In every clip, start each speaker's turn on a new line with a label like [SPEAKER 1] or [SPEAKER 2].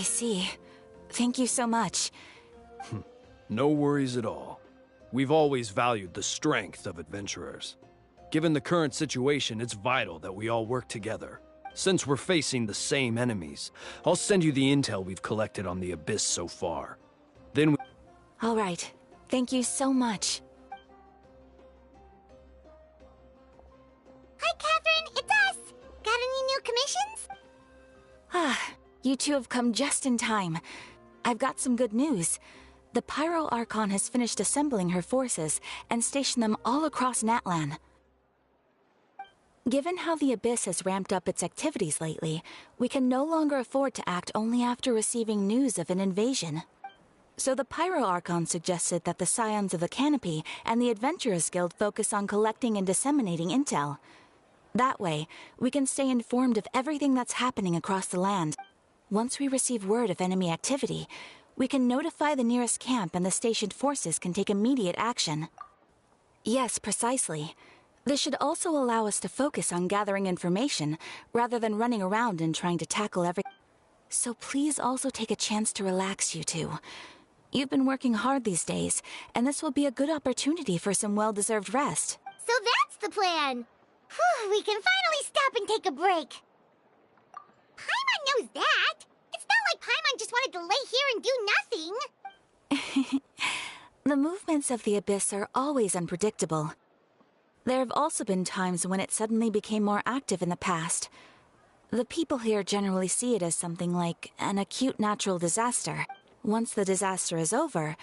[SPEAKER 1] I see. Thank you so much.
[SPEAKER 2] No worries at all. We've always valued the strength of adventurers. Given the current situation, it's vital that we all work together. Since we're facing the same enemies, I'll send you the intel we've collected on the Abyss so far. Then we...
[SPEAKER 1] All right. Thank you so much.
[SPEAKER 3] Hi, Catherine. It's us. Got any new commissions?
[SPEAKER 1] You two have come just in time. I've got some good news. The Pyro Archon has finished assembling her forces and stationed them all across Natlan. Given how the Abyss has ramped up its activities lately, we can no longer afford to act only after receiving news of an invasion. So the Pyro Archon suggested that the Scions of the Canopy and the Adventurers Guild focus on collecting and disseminating intel. That way, we can stay informed of everything that's happening across the land. Once we receive word of enemy activity, we can notify the nearest camp and the stationed forces can take immediate action. Yes, precisely. This should also allow us to focus on gathering information, rather than running around and trying to tackle everything. So please also take a chance to relax, you two. You've been working hard these days, and this will be a good opportunity for some well-deserved rest.
[SPEAKER 3] So that's the plan. Whew, we can finally stop and take a break. Paimon knows that. It's not like Paimon just wanted to lay here and do nothing.
[SPEAKER 1] The movements of the Abyss are always unpredictable. There have also been times when it suddenly became more active in the past. The people here generally see it as something like an acute natural disaster. Once the disaster is over,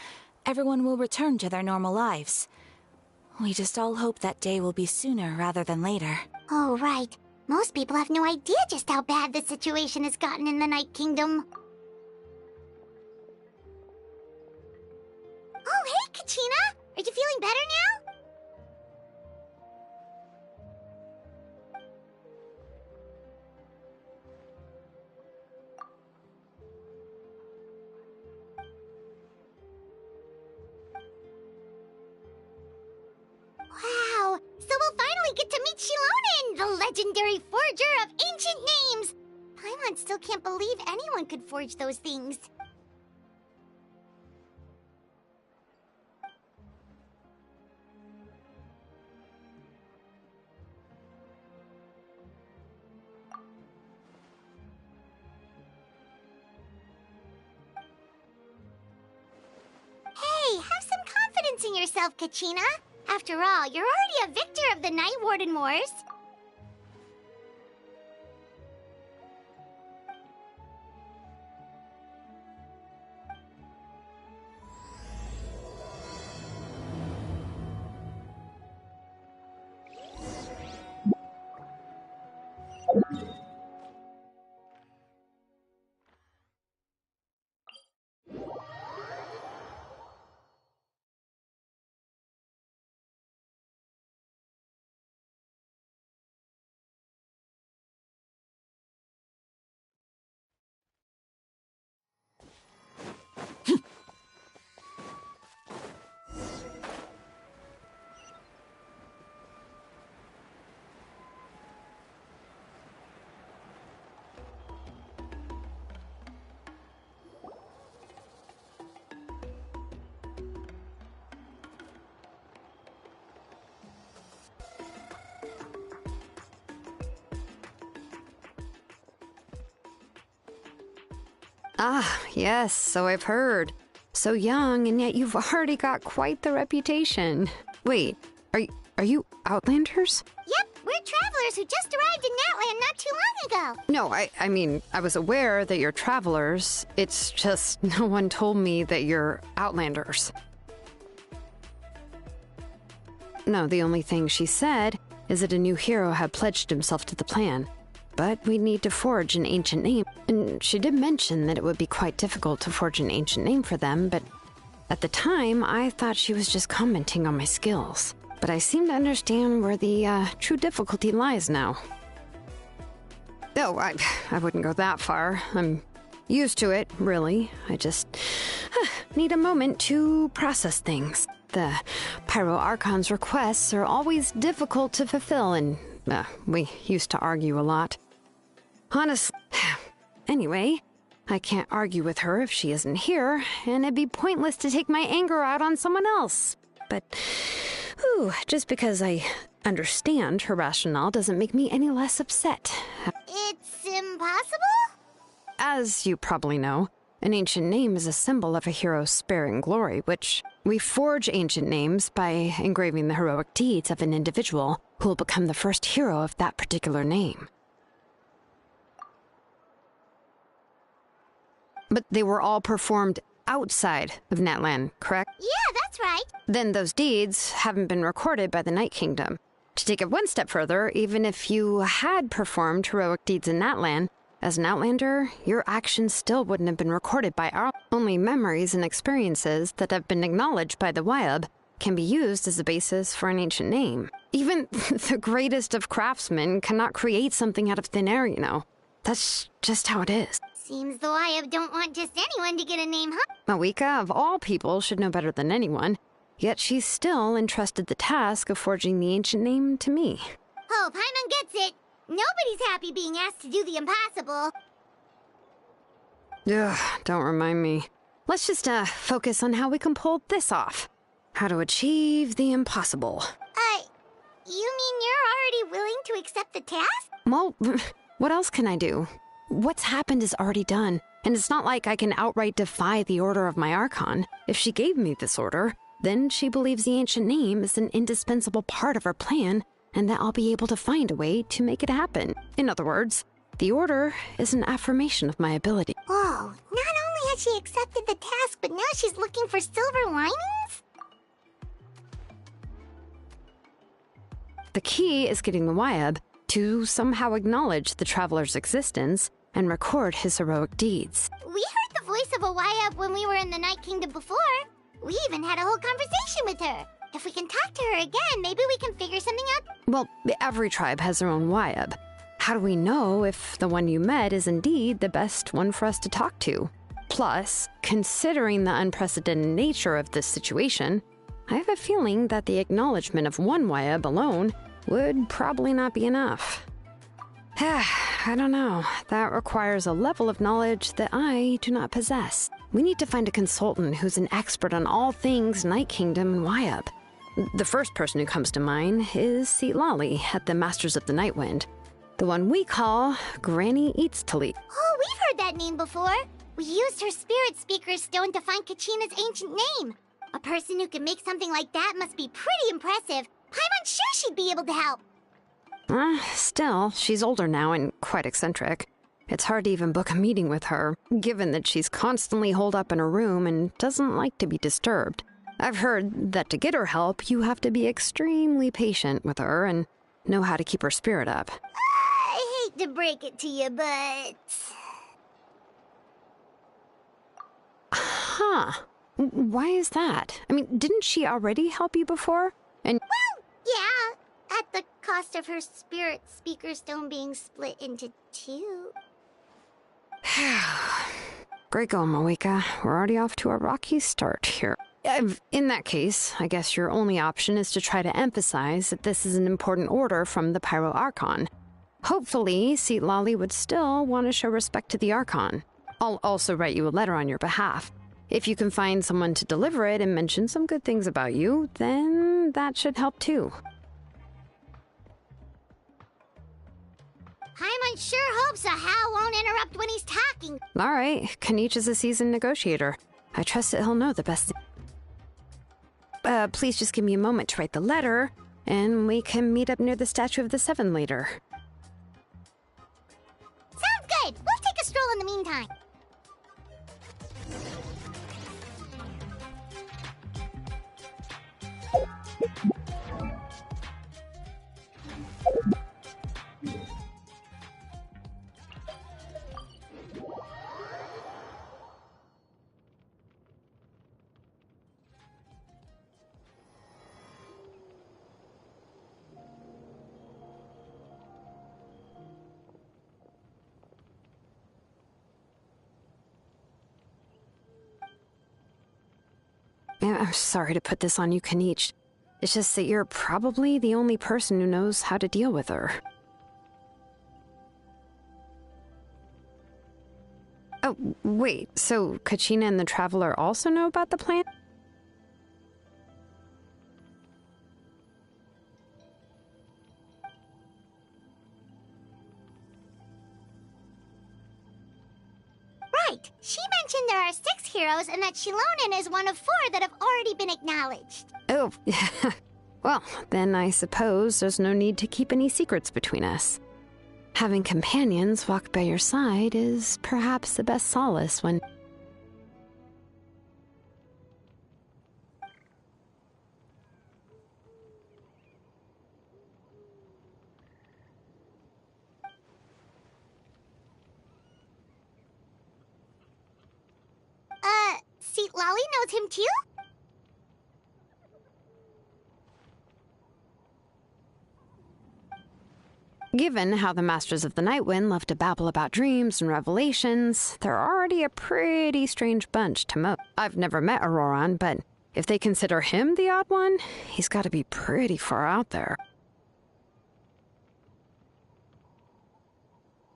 [SPEAKER 1] everyone will return to their normal lives. We just all hope that day will be sooner rather than later.
[SPEAKER 3] Oh, right. Most people have no idea just how bad the situation has gotten in the Night Kingdom. Oh, hey, Kachina! Are you feeling better now? Wow! So we'll finally get to meet Shilonen, the legendary forger of ancient names! Paimon still can't believe anyone could forge those things. Hey, have some confidence in yourself, Kachina. After all, you're already a victor of the Night Warden Wars.
[SPEAKER 4] Ah, yes, so I've heard. So young, and yet you've already got quite the reputation. Wait, are you Outlanders?
[SPEAKER 3] Yep, we're travelers who just arrived in Natlan not too long ago.
[SPEAKER 4] No, I mean, I was aware that you're travelers. It's just no one told me that you're Outlanders. No, the only thing she said is that a new hero had pledged himself to the plan. But we'd need to forge an ancient name, and she did mention that it would be quite difficult to forge an ancient name for them, but at the time, I thought she was just commenting on my skills. But I seem to understand where the true difficulty lies now. Oh, I wouldn't go that far. I'm used to it, really. I just need a moment to process things. The Pyro Archon's requests are always difficult to fulfill, and we used to argue a lot. Honestly, anyway, I can't argue with her if she isn't here, and it'd be pointless to take my anger out on someone else. But, just because I understand her rationale doesn't make me any less upset.
[SPEAKER 3] It's impossible?
[SPEAKER 4] As you probably know, an ancient name is a symbol of a hero's spirit and glory, which we forge ancient names by engraving the heroic deeds of an individual who will become the first hero of that particular name. But they were all performed outside of Natlan, correct?
[SPEAKER 3] Yeah, that's right.
[SPEAKER 4] Then those deeds haven't been recorded by the Night Kingdom. To take it one step further, even if you had performed heroic deeds in Natlan, as an Outlander, your actions still wouldn't have been recorded by our only memories and experiences that have been acknowledged by the Wyab can be used as a basis for an ancient name. Even the greatest of craftsmen cannot create something out of thin air, you know. That's just how it is.
[SPEAKER 3] Seems the Wyab don't want just anyone to get a name, huh?
[SPEAKER 4] Mawika, of all people, should know better than anyone, yet she's still entrusted the task of forging the ancient name to me.
[SPEAKER 3] Oh, Paimon gets it. Nobody's happy being asked to do the impossible.
[SPEAKER 4] Ugh, don't remind me. Let's just, focus on how we can pull this off. How to achieve the impossible.
[SPEAKER 3] You mean you're already willing to accept the task?
[SPEAKER 4] Well, what else can I do? What's happened is already done, and it's not like I can outright defy the order of my archon. If she gave me this order, then she believes the ancient name is an indispensable part of her plan, and that I'll be able to find a way to make it happen. In other words, the order is an affirmation of my ability.
[SPEAKER 3] Whoa, not only has she accepted the task, but now she's looking for silver linings?
[SPEAKER 4] The key is getting the Wyab to somehow acknowledge the traveler's existence and record his heroic deeds.
[SPEAKER 3] We heard the voice of a Wyab when we were in the Night Kingdom before. We even had a whole conversation with her. If we can talk to her again, maybe we can figure something out.
[SPEAKER 4] Well, every tribe has their own Wyab. How do we know if the one you met is indeed the best one for us to talk to? Plus, considering the unprecedented nature of this situation, I have a feeling that the acknowledgement of one Wyab alone would probably not be enough. I don't know. That requires a level of knowledge that I do not possess. We need to find a consultant who's an expert on all things Night Kingdom and Wyab. The first person who comes to mind is Lali at the Masters of the Nightwind. The one we call Granny Eats to Leap.
[SPEAKER 3] Oh, we've heard that name before. We used her Spirit Speaker's Stone to find Kachina's ancient name. A person who can make something like that must be pretty impressive. Paimon's sure she'd be able to help.
[SPEAKER 4] Still, she's older now and quite eccentric. It's hard to even book a meeting with her, given that she's constantly holed up in her room and doesn't like to be disturbed. I've heard that to get her help, you have to be extremely patient with her and know how to keep her spirit up.
[SPEAKER 3] I hate to break it to you, but...
[SPEAKER 4] Huh. Why is that? I mean, didn't she already help you before? And
[SPEAKER 3] Well, yeah, at the cost of her Spirit Speaker Stone being split into two.
[SPEAKER 4] Great going, Mawika. We're already off to a rocky start here. In that case, I guess your only option is to try to emphasize that this is an important order from the Pyro Archon. Hopefully, Lali would still want to show respect to the Archon. I'll also write you a letter on your behalf. If you can find someone to deliver it and mention some good things about you, then that should help too.
[SPEAKER 3] Paimon sure hopes a Hal won't interrupt when he's talking.
[SPEAKER 4] All right, Kanich is a seasoned negotiator. I trust that he'll know the best. Please just give me a moment to write the letter, and we can meet up near the Statue of the Seven later.
[SPEAKER 3] Sounds good. We'll take a stroll in the meantime.
[SPEAKER 4] I'm sorry to put this on you, Kanich. It's just that you're probably the only person who knows how to deal with her. Oh, wait, so Kachina and the Traveler also know about the plan?
[SPEAKER 3] Right. She mentioned there are 6 heroes and that Shilonen is one of 4 that have already been acknowledged.
[SPEAKER 4] Oh, well, then I suppose there's no need to keep any secrets between us. Having companions walk by your side is perhaps the best solace when...
[SPEAKER 3] Seat Lolly knows him too?
[SPEAKER 4] Given how the Masters of the Nightwind love to babble about dreams and revelations, they're already a pretty strange bunch to most. I've never met Auroran, but if they consider him the odd one, he's got to be pretty far out there.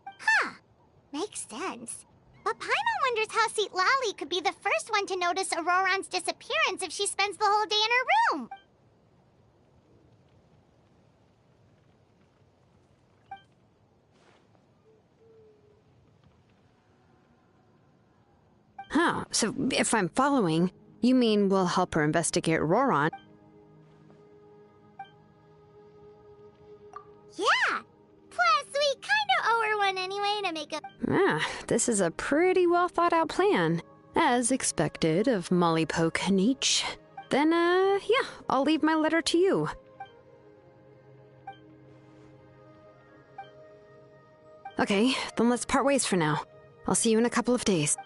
[SPEAKER 3] Huh. Makes sense. But Paimon wonders how Seat Lolly could be the first one to notice Auroran's disappearance if she spends the whole day in her room.
[SPEAKER 4] Huh, so if I'm following, you mean we'll help her investigate Auroran?
[SPEAKER 3] Yeah. Plus, we kinda owe her one anyway to make a...
[SPEAKER 4] This is a pretty well thought out plan. As expected of Molly Poke Nietzsche. Then, yeah, I'll leave my letter to you. Okay, then let's part ways for now. I'll see you in a couple of days.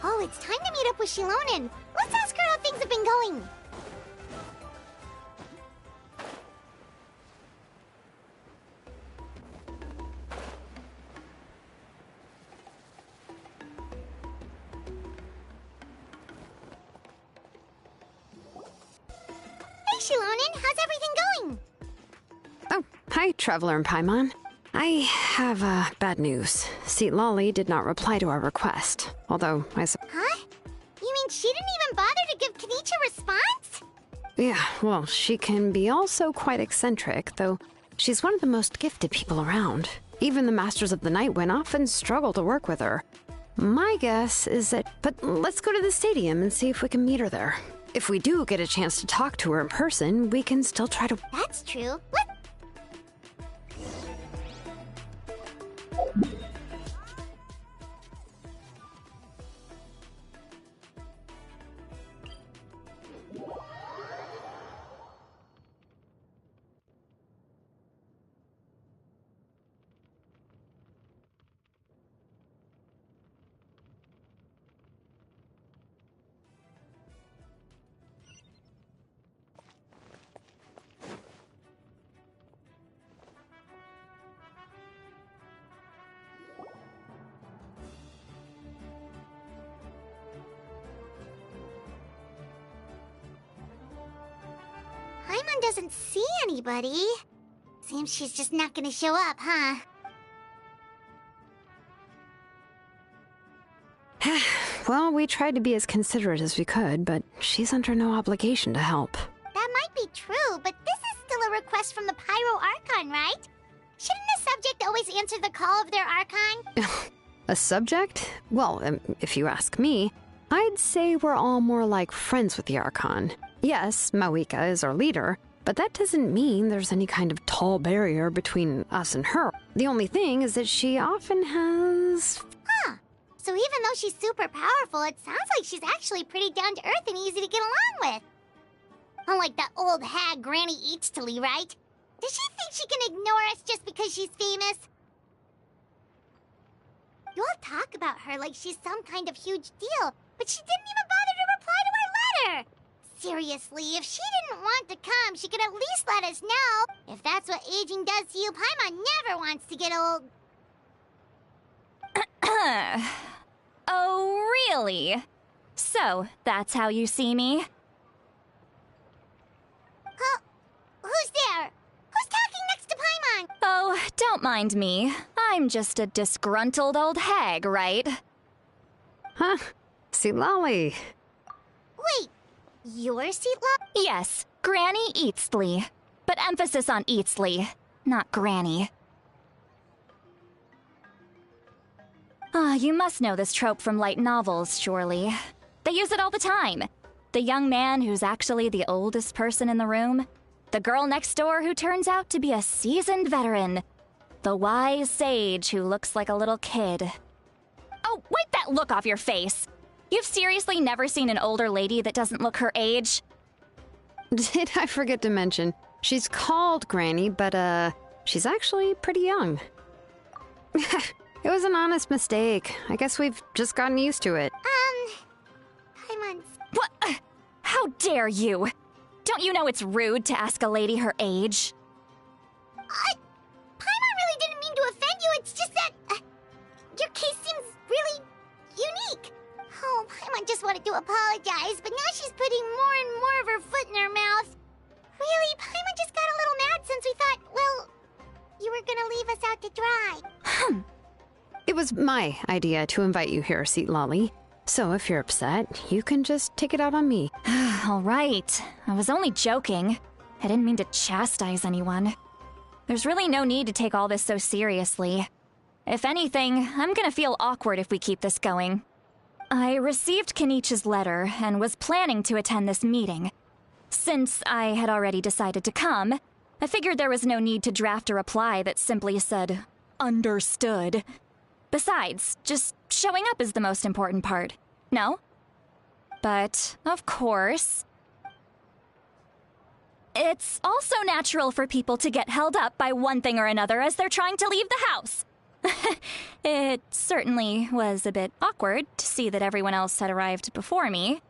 [SPEAKER 3] Oh, it's time to meet up with Shilonen. Let's ask her how things have been going. Hey, Shilonen, how's everything going?
[SPEAKER 4] Oh, hi, Traveler and Paimon. I have, bad news. Seat Lolly did not reply to our request, although
[SPEAKER 3] Huh? You mean she didn't even bother to give Kenichi a response?
[SPEAKER 4] Yeah, well, she can be also quite eccentric, though she's one of the most gifted people around. Even the Masters of the Nightwind often struggle to work with her. My guess is that... But let's go to the stadium and see if we can meet her there. If we do get a chance to talk to her in person, we can still try to...
[SPEAKER 3] That's true. What? Paimon doesn't see anybody. Seems she's just not gonna show up, huh?
[SPEAKER 4] Well, we tried to be as considerate as we could, but she's under no obligation to help.
[SPEAKER 3] That might be true, but this is still a request from the Pyro Archon, right? Shouldn't a subject always answer the call of their Archon?
[SPEAKER 4] A subject? Well, if you ask me, I'd say we're all more like friends with the Archon. Yes, Mawika is our leader, but that doesn't mean there's any kind of tall barrier between us and her. The only thing is that she often has...
[SPEAKER 3] Huh. So even though she's super powerful, it sounds like she's actually pretty down-to-earth and easy to get along with. Unlike that old hag Granny Eatstily, right? Does she think she can ignore us just because she's famous? You all talk about her like she's some kind of huge deal, but she didn't even bother to reply to our letter! Seriously, if she didn't want to come, she could at least let us know. If that's what aging does to you, Paimon never wants to get old.
[SPEAKER 5] Oh, really? So, that's how you see me?
[SPEAKER 3] Huh? Who's there? Who's talking next to Paimon?
[SPEAKER 5] Oh, don't mind me. I'm just a disgruntled old hag, right?
[SPEAKER 4] Huh? Silali.
[SPEAKER 3] Wait, you're Seatla?
[SPEAKER 5] Yes, Granny Eatsley. But emphasis on Eatsley, not Granny. Ah, you must know this trope from light novels, surely. They use it all the time. The young man who's actually the oldest person in the room. The girl next door who turns out to be a seasoned veteran. The wise sage who looks like a little kid. Oh, wipe that look off your face! You've seriously never seen an older lady that doesn't look her age?
[SPEAKER 4] Did I forget to mention, she's called Granny, but she's actually pretty young. It was an honest mistake. I guess we've just gotten used to it.
[SPEAKER 3] Paimon's...
[SPEAKER 5] What? How dare you? Don't you know it's rude to ask a lady her age?
[SPEAKER 3] Paimon really didn't mean to offend you, it's just that... your case seems really unique. Oh, Paimon just wanted to apologize, but now she's putting more and more of her foot in her mouth. Really, Paimon just got a little mad since we thought, well, you were gonna leave us out to dry.
[SPEAKER 4] It was my idea to invite you here, Seatlali. So if you're upset, you can just take it out on me.
[SPEAKER 5] All right. I was only joking. I didn't mean to chastise anyone. There's really no need to take all this so seriously. If anything, I'm gonna feel awkward if we keep this going. I received Kenichi's letter and was planning to attend this meeting. Since I had already decided to come, I figured there was no need to draft a reply that simply said, "Understood." Besides, just showing up is the most important part, no? But, of course, it's also natural for people to get held up by one thing or another as they're trying to leave the house. It certainly was a bit awkward to see that everyone else had arrived before me.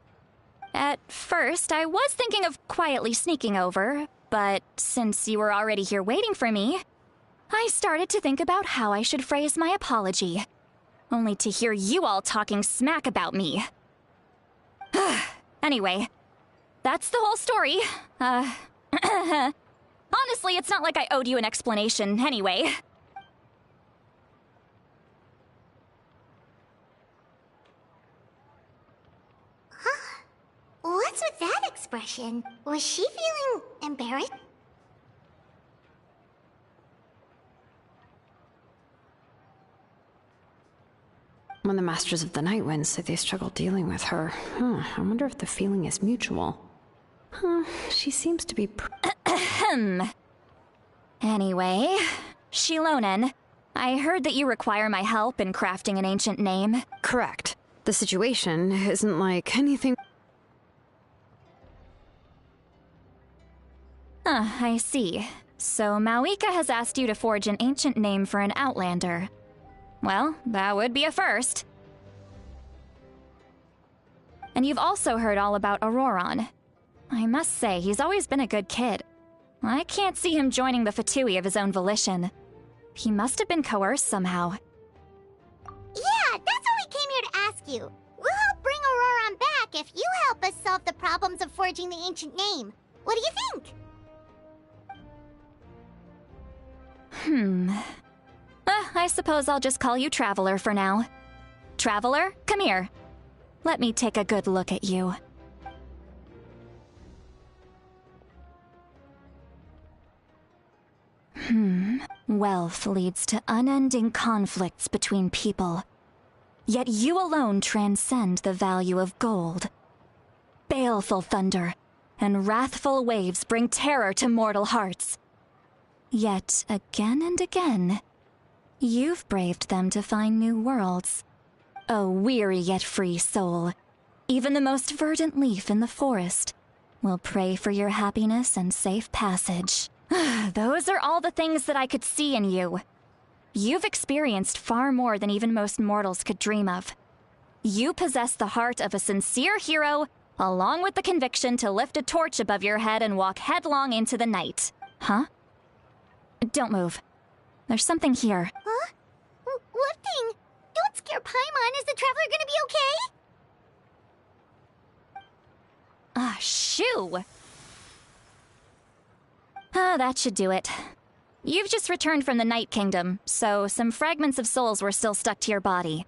[SPEAKER 5] At first, I was thinking of quietly sneaking over, but since you were already here waiting for me, I started to think about how I should phrase my apology, only to hear you all talking smack about me. Anyway, that's the whole story. Honestly, it's not like I owed you an explanation anyway.
[SPEAKER 3] What's with that expression? Was she feeling embarrassed?
[SPEAKER 4] When the Masters of the Night Wind say they struggle dealing with her, I wonder if the feeling is mutual. She seems to be
[SPEAKER 5] Anyway, Shilonen, I heard that you require my help in crafting an ancient name.
[SPEAKER 4] correct. The situation isn't like anything...
[SPEAKER 5] I see. So Mawika has asked you to forge an ancient name for an Outlander. Well, that would be a first. And you've also heard all about Auroron. I must say, he's always been a good kid. I can't see him joining the Fatui of his own volition. He must have been coerced somehow.
[SPEAKER 3] Yeah, that's what we came here to ask you. We'll help bring Auroron back if you help us solve the problems of forging the ancient name. What do you think?
[SPEAKER 5] I suppose I'll just call you Traveler for now. Traveler, come here. Let me take a good look at you. Wealth leads to unending conflicts between people. Yet you alone transcend the value of gold. Baleful thunder and wrathful waves bring terror to mortal hearts. Yet again and again, you've braved them to find new worlds. O weary yet free soul, even the most verdant leaf in the forest will pray for your happiness and safe passage. Those are all the things that I could see in you. You've experienced far more than even most mortals could dream of. You possess the heart of a sincere hero, along with the conviction to lift a torch above your head and walk headlong into the night. Huh? Don't move. There's something here.
[SPEAKER 3] Huh? What thing? Don't scare Paimon. Is the Traveler gonna be okay?
[SPEAKER 5] Shoo! That should do it. You've just returned from the Night Kingdom, so some fragments of souls were still stuck to your body.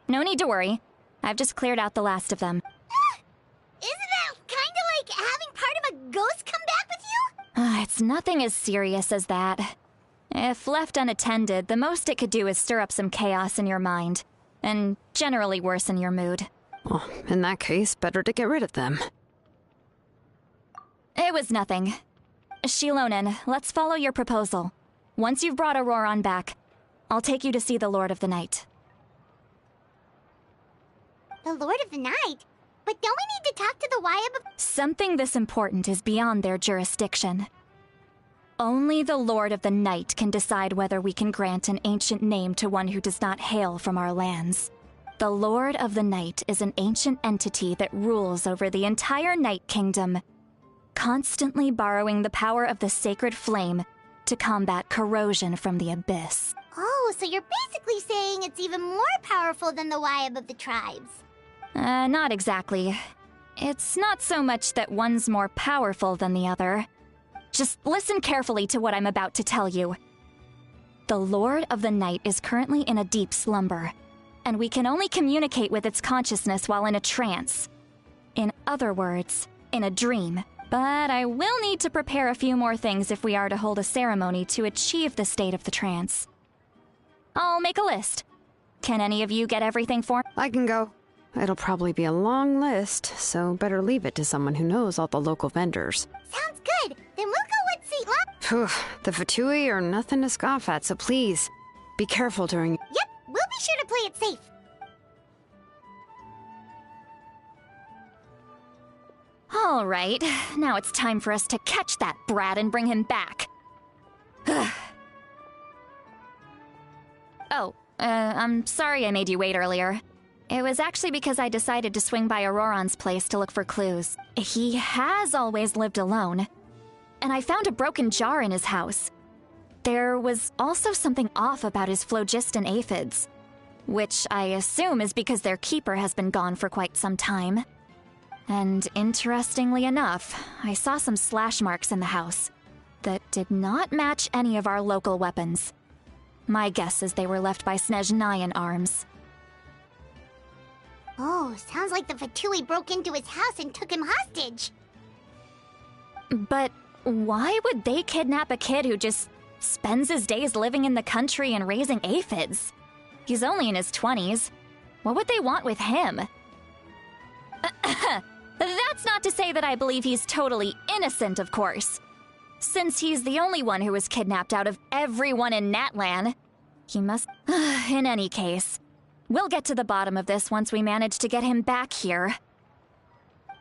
[SPEAKER 5] No need to worry. I've just cleared out the last of them.
[SPEAKER 3] Isn't that kinda like having part of a ghost come back with you?
[SPEAKER 5] It's nothing as serious as that. If left unattended, the most it could do is stir up some chaos in your mind, and generally worsen your mood.
[SPEAKER 4] Well, in that case, better to get rid of them.
[SPEAKER 5] It was nothing. Shilonen, let's follow your proposal. Once you've brought Auroron back, I'll take you to see the Lord of the Night.
[SPEAKER 3] The Lord of the Night? But don't we need to talk to the Wyab?
[SPEAKER 5] Something this important is beyond their jurisdiction. Only the Lord of the Night can decide whether we can grant an ancient name to one who does not hail from our lands. The Lord of the Night is an ancient entity that rules over the entire Night Kingdom, constantly borrowing the power of the sacred flame to combat corrosion from the abyss.
[SPEAKER 3] Oh, so you're basically saying it's even more powerful than the Wyab of the tribes.
[SPEAKER 5] Not exactly. It's not so much that one's more powerful than the other. Just listen carefully to what I'm about to tell you. The Lord of the Night is currently in a deep slumber, and we can only communicate with its consciousness while in a trance. In other words, in a dream. But I will need to prepare a few more things if we are to hold a ceremony to achieve the state of the trance. I'll make a list. Can any of you get everything for me?
[SPEAKER 4] I can go. It'll probably be a long list, so better leave it to someone who knows all the local vendors.
[SPEAKER 3] Sounds good. Then we'll go with St.
[SPEAKER 4] Phew, the Fatui are nothing to scoff at, so please, be careful during...
[SPEAKER 3] Yep, we'll be sure to play it safe.
[SPEAKER 5] All right, now it's time for us to catch that brat and bring him back. I'm sorry I made you wait earlier. It was actually because I decided to swing by Auroron's place to look for clues. He has always lived alone, and I found a broken jar in his house. There was also something off about his phlogiston aphids, which I assume is because their keeper has been gone for quite some time. And interestingly enough, I saw some slash marks in the house that did not match any of our local weapons. My guess is they were left by Snezhnayan arms.
[SPEAKER 3] Oh, sounds like the Fatui broke into his house and took him hostage.
[SPEAKER 5] But why would they kidnap a kid who just spends his days living in the country and raising aphids? He's only in his 20s. What would they want with him? That's not to say that I believe he's totally innocent, of course. Since he's the only one who was kidnapped out of everyone in Natlan, he must... In any case, we'll get to the bottom of this once we manage to get him back here.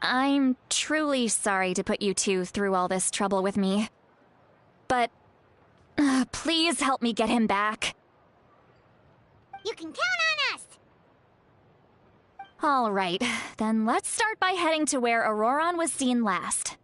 [SPEAKER 5] I'm truly sorry to put you two through all this trouble with me. But... please help me get him back.
[SPEAKER 3] You can count on us!
[SPEAKER 5] All right, then let's start by heading to where Auroron was seen last.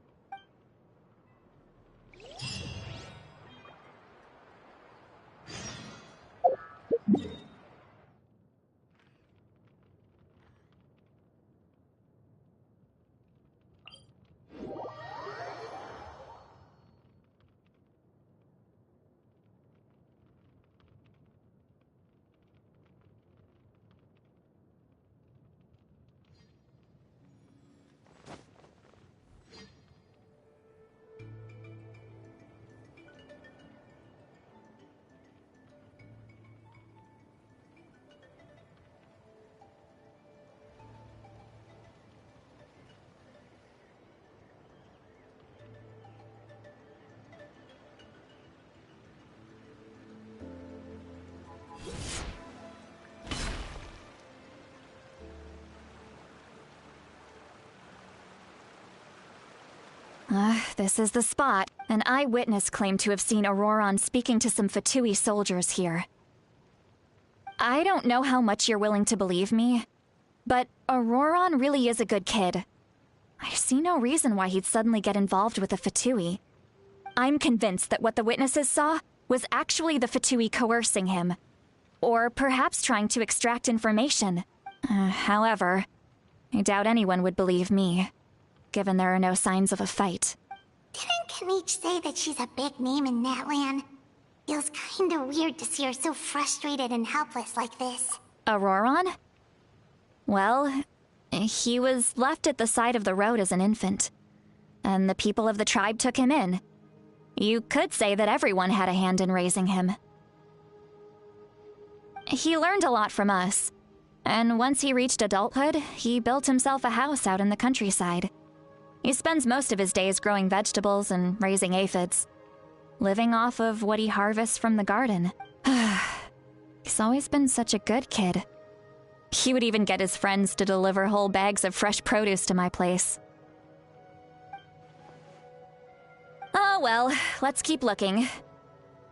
[SPEAKER 5] This is the spot. An eyewitness claimed to have seen Auroron speaking to some Fatui soldiers here. I don't know how much you're willing to believe me, but Auroron really is a good kid. I see no reason why he'd suddenly get involved with a Fatui. I'm convinced that what the witnesses saw was actually the Fatui coercing him, or perhaps trying to extract information. However, I doubt anyone would believe me, given there are no signs of a fight.
[SPEAKER 3] Didn't Kanich say that she's a big name in Natlan? Feels kinda weird to see her so frustrated and helpless like this.
[SPEAKER 5] Auroron? Well, he was left at the side of the road as an infant, and the people of the tribe took him in. You could say that everyone had a hand in raising him. He learned a lot from us, and once he reached adulthood, he built himself a house out in the countryside. He spends most of his days growing vegetables and raising aphids, living off of what he harvests from the garden. He's always been such a good kid. He would even get his friends to deliver whole bags of fresh produce to my place. Oh well, let's keep looking.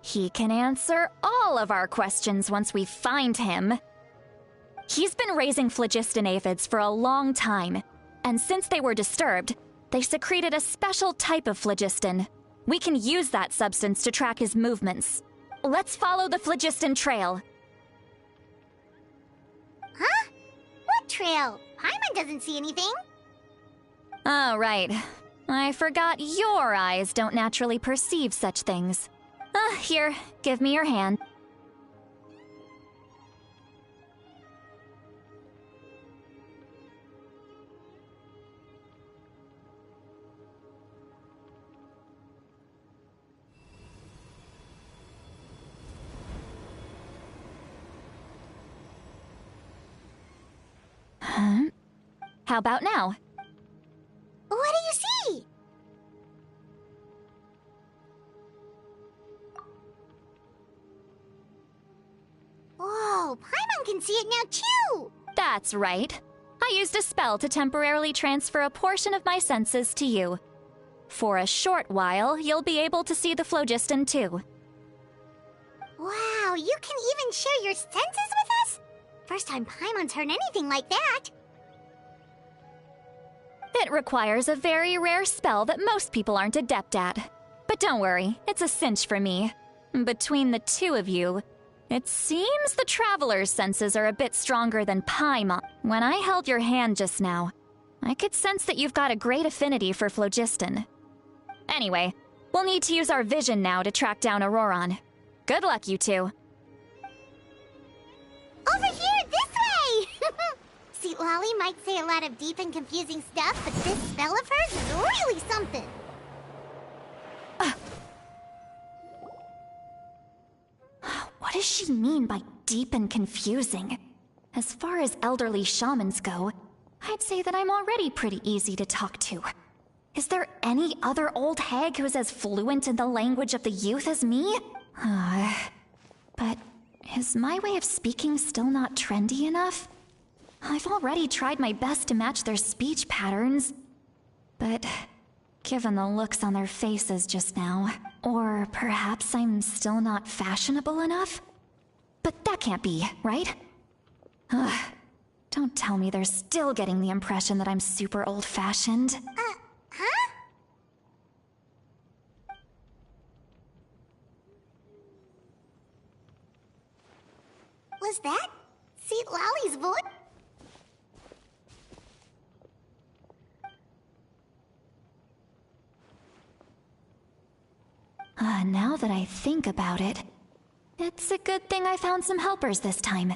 [SPEAKER 5] He can answer all of our questions once we find him. He's been raising phlogiston aphids for a long time, and since they were disturbed, they secreted a special type of phlogiston. We can use that substance to track his movements. Let's follow the phlogiston trail.
[SPEAKER 3] Huh? What trail? Paimon doesn't see anything.
[SPEAKER 5] Oh, right. I forgot your eyes don't naturally perceive such things. Here, give me your hand. Huh? How about now?
[SPEAKER 3] What do you see? Whoa, Paimon can see it now too!
[SPEAKER 5] That's right. I used a spell to temporarily transfer a portion of my senses to you. For a short while, you'll be able to see the phlogiston too.
[SPEAKER 3] Wow, you can even share your senses with us? First time Paimon's heard anything like that.
[SPEAKER 5] It requires a very rare spell that most people aren't adept at. But don't worry, it's a cinch for me. Between the two of you, it seems the Traveler's senses are a bit stronger than Paimon. When I held your hand just now, I could sense that you've got a great affinity for phlogiston. Anyway, we'll need to use our vision now to track down Auroron. Good luck, you two.
[SPEAKER 3] Over here, this way! See, Lolly might say a lot of deep and confusing stuff, but this spell of hers is really something.
[SPEAKER 5] What does she mean by deep and confusing? As far as elderly shamans go, I'd say that I'm already pretty easy to talk to. Is there any other old hag who's as fluent in the language of the youth as me? But is my way of speaking still not trendy enough? I've already tried my best to match their speech patterns. But given the looks on their faces just now, or perhaps I'm still not fashionable enough? But that can't be, right? Don't tell me they're still getting the impression that I'm super old-fashioned.
[SPEAKER 3] Huh? Was that Seat Lolly's voice?
[SPEAKER 5] Now that I think about it, it's a good thing I found some helpers this time.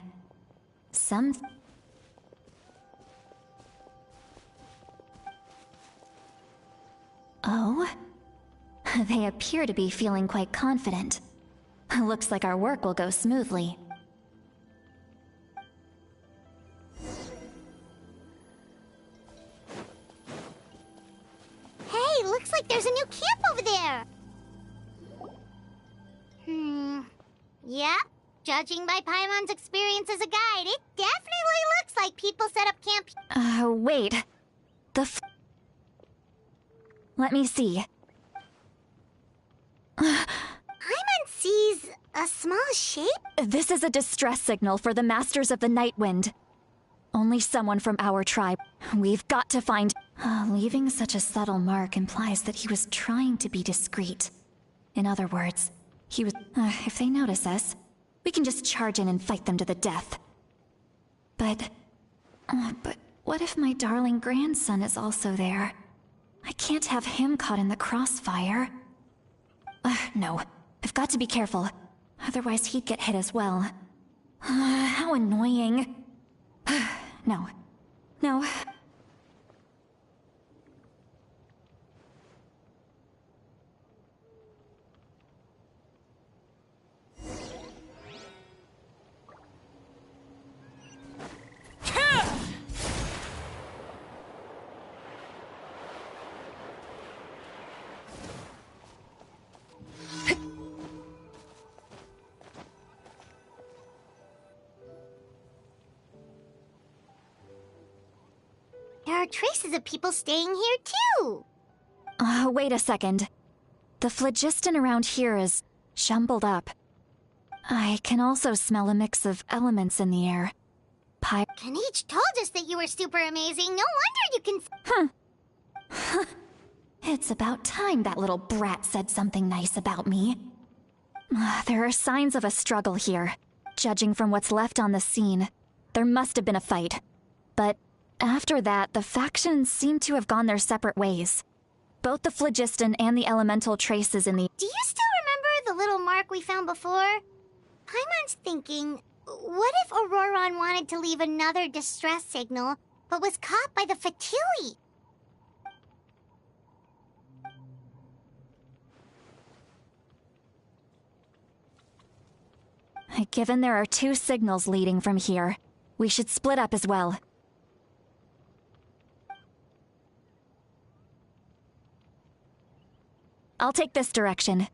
[SPEAKER 5] Oh? They appear to be feeling quite confident. Looks like our work will go smoothly.
[SPEAKER 3] Hey, looks like there's a new camp over there! Yep. Judging by Paimon's experience as a guide, it definitely looks like people set up camp.
[SPEAKER 5] Wait. Let me see.
[SPEAKER 3] Paimon sees a small shape?
[SPEAKER 5] This is a distress signal for the Masters of the Night Wind. Only someone from our tribe. We've got to find... leaving such a subtle mark implies that he was trying to be discreet. In other words, he was... if they notice us, we can just charge in and fight them to the death. But what if my darling grandson is also there? I can't have him caught in the crossfire. No. I've got to be careful. Otherwise he'd get hit as well. How annoying. No. No.
[SPEAKER 3] There are traces of people staying here, too!
[SPEAKER 5] Wait a second. The phlogiston around here is jumbled up. I can also smell a mix of elements in the air.
[SPEAKER 3] Kanich told us that you were super amazing. No wonder you can...
[SPEAKER 5] It's about time that little brat said something nice about me. There are signs of a struggle here. Judging from what's left on the scene, there must have been a fight. But after that, the factions seem to have gone their separate ways. Both the phlogiston and the elemental traces in the...
[SPEAKER 3] Do you still remember the little mark we found before? Paimon's thinking, what if Auroron wanted to leave another distress signal, but was caught by the Fatui?
[SPEAKER 5] Given there are 2 signals leading from here, we should split up as well. I'll take this direction.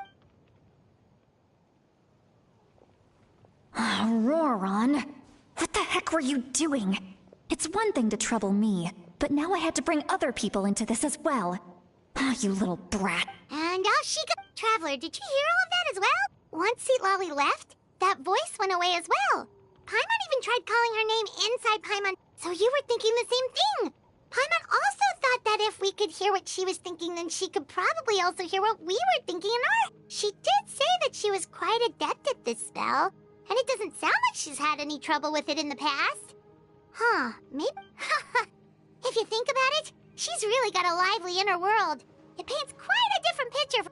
[SPEAKER 5] Auroron, what the heck were you doing? It's one thing to trouble me, but now I had to bring other people into this as well. You little brat.
[SPEAKER 3] And out she got. Traveler, did you hear all of that as well? Once Seatlali left, that voice went away as well. Paimon even tried calling her name inside Paimon, so you were thinking the same thing. Paimon also thought that if we could hear what she was thinking, then she could probably also hear what we were thinking in our... She did say that she was quite adept at this spell, and it doesn't sound like she's had any trouble with it in the past. Huh, maybe... If you think about it, she's really got a lively inner world. It paints quite a different picture for...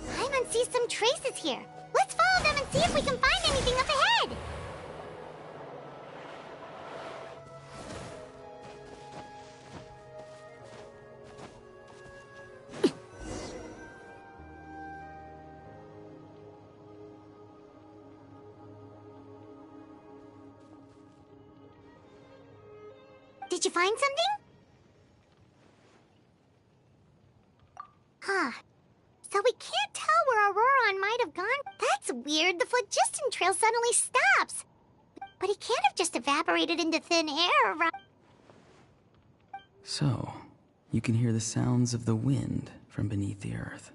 [SPEAKER 3] Paimon sees some traces here. Let's follow them and see if we can find anything up ahead. Did you find something? Huh. So we can't tell where Auroron might have gone? That's weird. The phlogiston trail suddenly stops. But he can't have just evaporated into thin air, right?
[SPEAKER 6] So, you can hear the sounds of the wind from beneath the earth.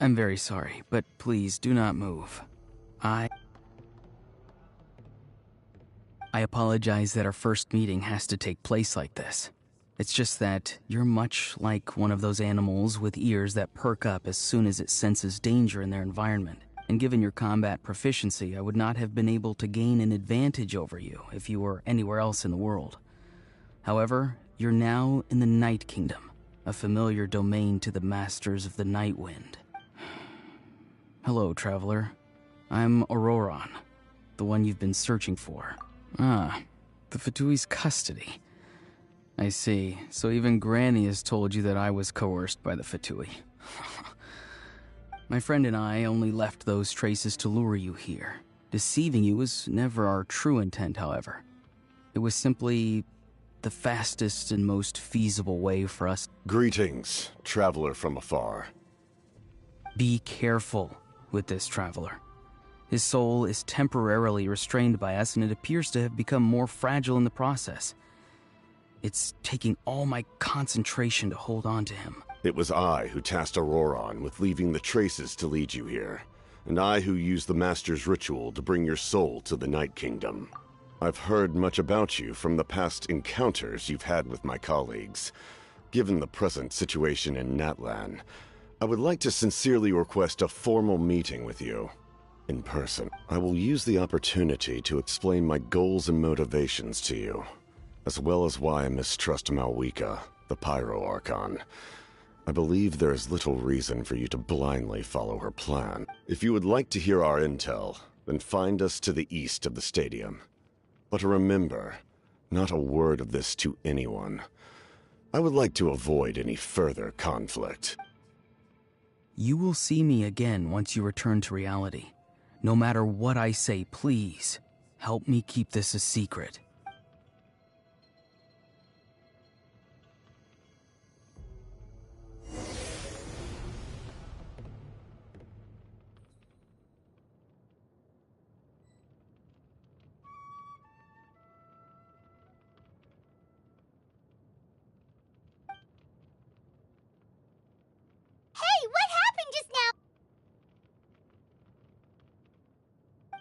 [SPEAKER 6] I'm very sorry, but please do not move. I apologize that our first meeting has to take place like this. It's just that you're much like one of those animals with ears that perk up as soon as it senses danger in their environment. And given your combat proficiency, I would not have been able to gain an advantage over you if you were anywhere else in the world. However, you're now in the Night Kingdom, a familiar domain to the Masters of the Night Wind. Hello, traveler. I'm Auroron, the one you've been searching for. Ah, the Fatui's custody. I see. So even Granny has told you that I was coerced by the Fatui. My friend and I only left those traces to lure you here. Deceiving you was never our true intent, however. It was simply the fastest and most feasible way for us.
[SPEAKER 7] Greetings, traveler from afar.
[SPEAKER 6] Be careful with this traveler. His soul is temporarily restrained by us, and it appears to have become more fragile in the process. It's taking all my concentration to hold on to him.
[SPEAKER 7] It was I who tasked Auroron with leaving the traces to lead you here, and I who used the Master's ritual to bring your soul to the Night Kingdom. I've heard much about you from the past encounters you've had with my colleagues. Given the present situation in Natlan, I would like to sincerely request a formal meeting with you. In person, I will use the opportunity to explain my goals and motivations to you, as well as why I mistrust Malwika, the Pyro Archon. I believe there is little reason for you to blindly follow her plan. If you would like to hear our intel, then find us to the east of the stadium. But remember, not a word of this to anyone. I would like to avoid any further conflict.
[SPEAKER 6] You will see me again once you return to reality. No matter what I say, please, help me keep this a secret.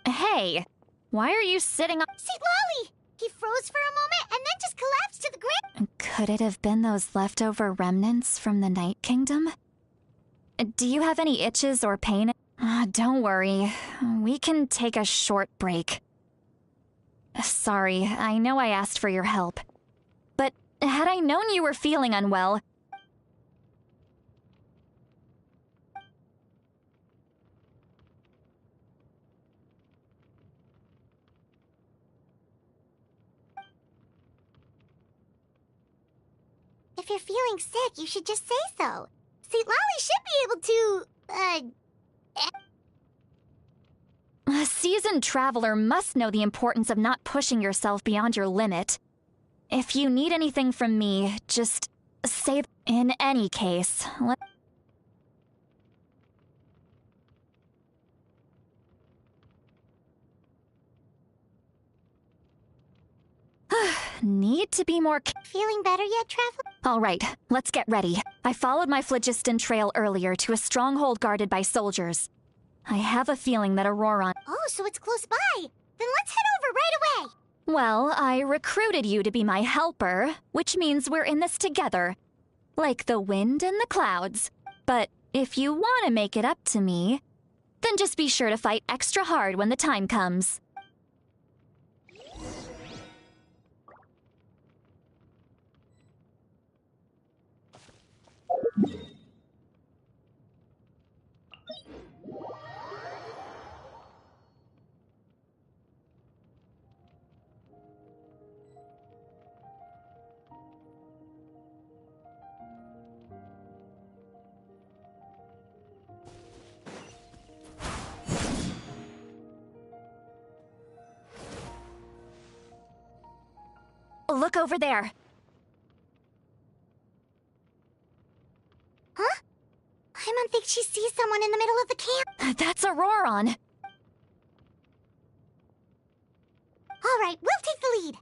[SPEAKER 5] Hey, why are you sitting on—
[SPEAKER 3] See, Lolly! He froze for a moment and then just collapsed to the ground.
[SPEAKER 5] Could it have been those leftover remnants from the Night Kingdom? Do you have any itches or pain? Don't worry. We can take a short break. Sorry, I know I asked for your help. But had I known you were feeling unwell—
[SPEAKER 3] If you're feeling sick, you should just say so. See, Lolly should be able to,
[SPEAKER 5] A seasoned traveler must know the importance of not pushing yourself beyond your limit. If you need anything from me, just say— In any case, need to be more—
[SPEAKER 3] Feeling better yet, Traveler?
[SPEAKER 5] All right, let's get ready. I followed my phlogiston trail earlier to a stronghold guarded by soldiers. I have a feeling that Auroron—
[SPEAKER 3] Oh, so it's close by. Then let's head over right away.
[SPEAKER 5] Well, I recruited you to be my helper, which means we're in this together. Like the wind and the clouds. But if you want to make it up to me, then just be sure to fight extra hard when the time comes. Look over there.
[SPEAKER 3] Huh? Paimon thinks she sees someone in the middle of the camp.
[SPEAKER 5] That's Auroron.
[SPEAKER 3] All right, we'll take the lead.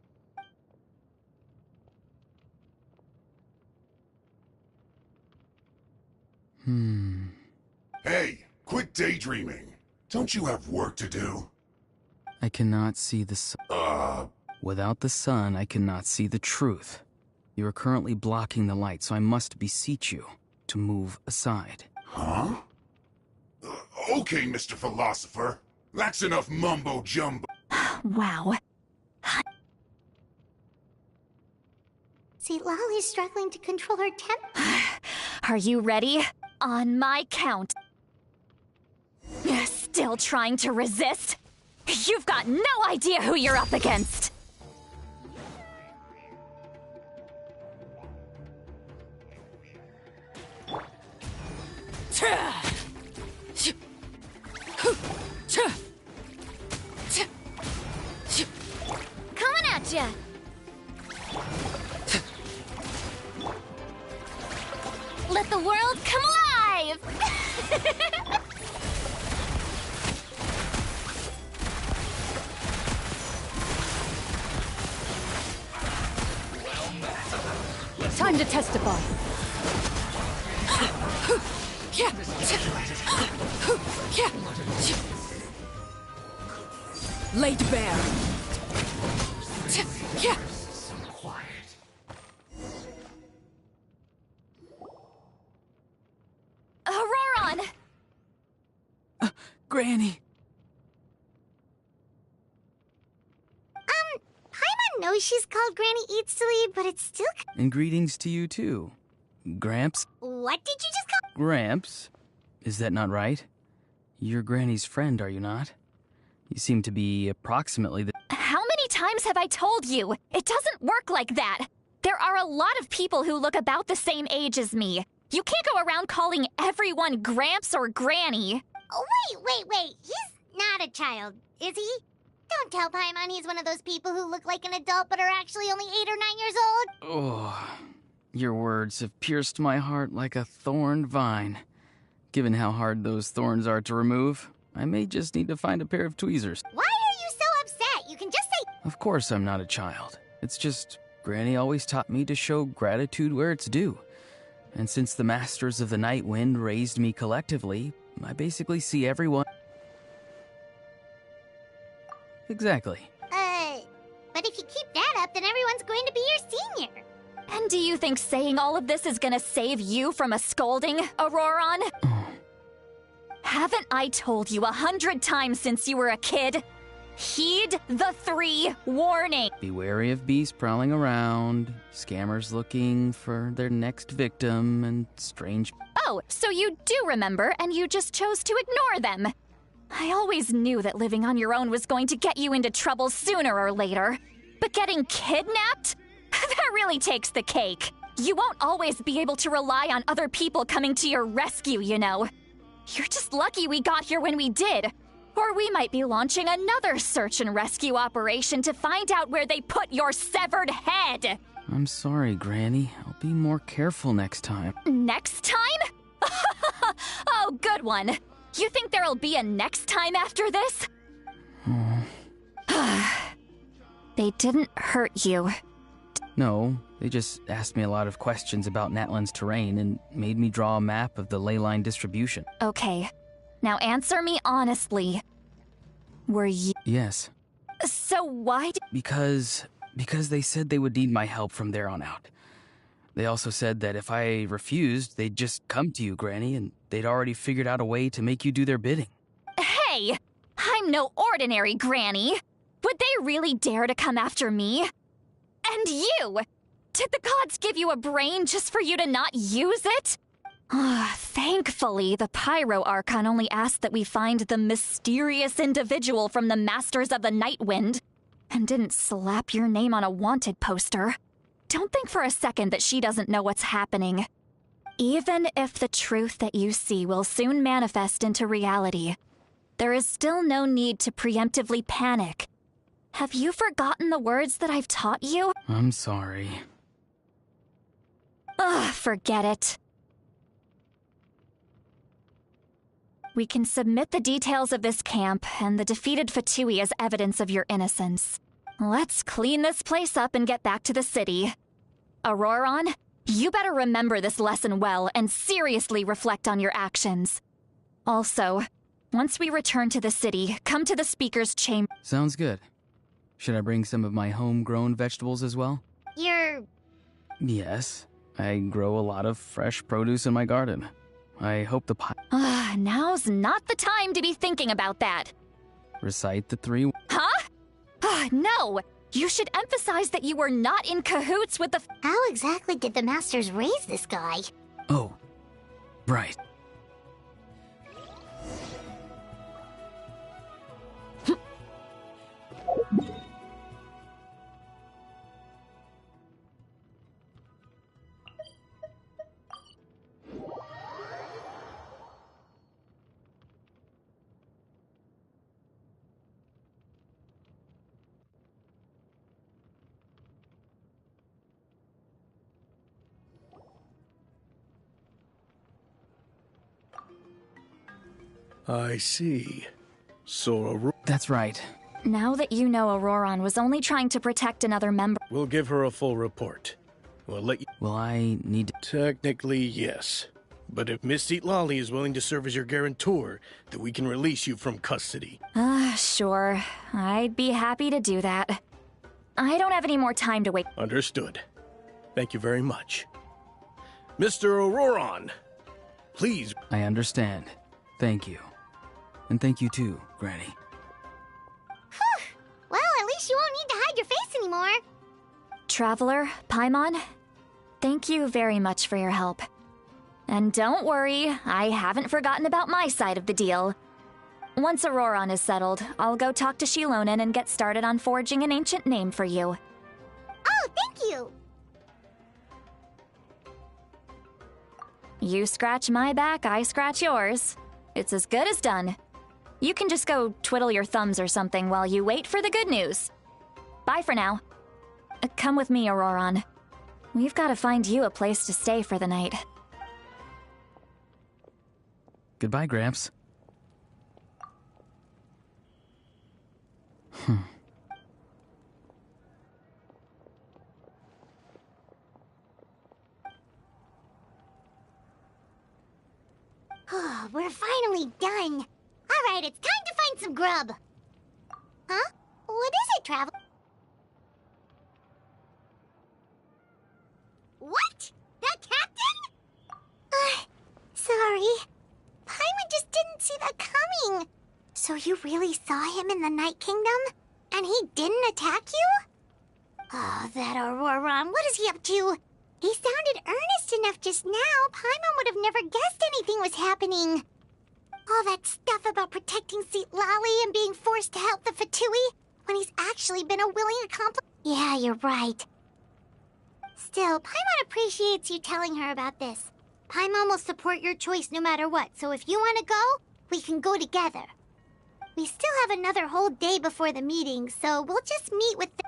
[SPEAKER 8] Hey, quit daydreaming. Don't you have work to do?
[SPEAKER 6] I cannot see the sun. Without the sun, I cannot see the truth. You are currently blocking the light, so I must beseech you to move aside.
[SPEAKER 8] Huh? Okay, Mr. Philosopher. That's enough mumbo-jumbo.
[SPEAKER 5] Wow.
[SPEAKER 3] See, Lolly's struggling to control her temper.
[SPEAKER 5] Are you ready? On my count. Still trying to resist? You've got no idea who you're up against!
[SPEAKER 3] Coming at ya! Let the world come alive!
[SPEAKER 9] Time to testify. Laid bare.
[SPEAKER 5] Auroron!
[SPEAKER 6] Granny!
[SPEAKER 3] Paimon knows she's called Granny Eats to Lead, but it's still...
[SPEAKER 6] And greetings to you too. Gramps?
[SPEAKER 3] What did you just call...
[SPEAKER 6] Gramps? Is that not right? You're Granny's friend, are you not? You seem to be approximately the...
[SPEAKER 5] How many times have I told you? It doesn't work like that. There are a lot of people who look about the same age as me. You can't go around calling everyone Gramps or Granny.
[SPEAKER 3] Oh, wait. He's not a child, is he? Don't tell Paimon he's one of those people who look like an adult but are actually only 8 or 9 years old.
[SPEAKER 6] Oh, your words have pierced my heart like a thorned vine. Given how hard those thorns are to remove, I may just need to find a pair of tweezers.
[SPEAKER 3] Why are you so upset? You can just say...
[SPEAKER 6] Of course I'm not a child. It's just, Granny always taught me to show gratitude where it's due. And since the Masters of the Night Wind raised me collectively, I basically see everyone... Exactly.
[SPEAKER 3] But if you keep that up, then everyone's going to be your senior.
[SPEAKER 5] And do you think saying all of this is gonna save you from a scolding, Auroron? Haven't I told you 100 times since you were a kid? Heed the 3 warnings.
[SPEAKER 6] Be wary of beasts prowling around, scammers looking for their next victim, and strange...
[SPEAKER 5] Oh, so you do remember, and you just chose to ignore them. I always knew that living on your own was going to get you into trouble sooner or later. But getting kidnapped? That really takes the cake. You won't always be able to rely on other people coming to your rescue, you know. You're just lucky we got here when we did. Or we might be launching another search and rescue operation to find out where they put your severed head.
[SPEAKER 6] I'm sorry, Granny. I'll be more careful next time.
[SPEAKER 5] Next time? Oh, good one. You think there'll be a next time after this? They didn't hurt you.
[SPEAKER 6] No, they just asked me a lot of questions about Natlan's terrain and made me draw a map of the ley line distribution.
[SPEAKER 5] Okay. Now answer me honestly. Were you...
[SPEAKER 6] Yes.
[SPEAKER 5] So why did...
[SPEAKER 6] Because they said they would need my help from there on out. They also said that if I refused, they'd just come to you, Granny, and they'd already figured out a way to make you do their bidding.
[SPEAKER 5] Hey! I'm no ordinary Granny! Would they really dare to come after me? And you! Did the gods give you a brain just for you to not use it? Thankfully, the Pyro Archon only asked that we find the mysterious individual from the Masters of the Night Wind, and didn't slap your name on a wanted poster. Don't think for a second that she doesn't know what's happening. Even if the truth that you see will soon manifest into reality, there is still no need to preemptively panic. Have you forgotten the words that I've taught you?
[SPEAKER 6] I'm sorry.
[SPEAKER 5] Forget it. We can submit the details of this camp and the defeated Fatui as evidence of your innocence. Let's clean this place up and get back to the city. Auroron, you better remember this lesson well and seriously reflect on your actions. Also, once we return to the city, come to the speaker's chamber.
[SPEAKER 6] Sounds good. Should I bring some of my homegrown vegetables as well?
[SPEAKER 3] Your
[SPEAKER 6] Yes, I grow a lot of fresh produce in my garden. I hope the
[SPEAKER 5] Now's not the time to be thinking about that.
[SPEAKER 6] recite the three...
[SPEAKER 5] Huh? No! You should emphasize that you were not in cahoots with the...
[SPEAKER 3] How exactly did the Masters raise this guy?
[SPEAKER 6] Oh, right.
[SPEAKER 10] I see. So
[SPEAKER 6] That's right.
[SPEAKER 5] Now that you know Auroron was only trying to protect another member...
[SPEAKER 10] we'll give her a full report. We'll let you...
[SPEAKER 6] Will I need to...
[SPEAKER 10] Technically, yes. But if Miss Lolly is willing to serve as your guarantor, then we can release you from custody.
[SPEAKER 5] Sure. I'd be happy to do that. I don't have any more time to wait.
[SPEAKER 10] Understood. Thank you very much. Mr. Auroron, please...
[SPEAKER 6] I understand. Thank you. And thank you too, Granny.
[SPEAKER 3] Well, at least you won't need to hide your face anymore.
[SPEAKER 5] Traveler, Paimon, thank you very much for your help. And don't worry, I haven't forgotten about my side of the deal. Once Auroron is settled, I'll go talk to Shilonen and get started on forging an ancient name for you.
[SPEAKER 3] Oh, thank you.
[SPEAKER 5] You scratch my back, I scratch yours. It's as good as done. You can just go twiddle your thumbs or something while you wait for the good news. Bye for now. Come with me, Auroron. We've got to find you a place to stay for the night.
[SPEAKER 6] Goodbye, Gramps.
[SPEAKER 3] We're finally done. All right, it's time to find some grub. Huh? What is it, Travel? What? That captain? Sorry. Paimon just didn't see that coming. So you really saw him in the Night Kingdom? And he didn't attack you? Oh, that Auroron, what is he up to? He sounded earnest enough just now. Paimon would have never guessed anything was happening. All that stuff about protecting Seat Lolly and being forced to help the Fatui when he's actually been a willing accomplice. Yeah, you're right. Still, Paimon appreciates you telling her about this. Paimon will support your choice no matter what, so if you want to go, we can go together. We still have another whole day before the meeting, so we'll just meet with the...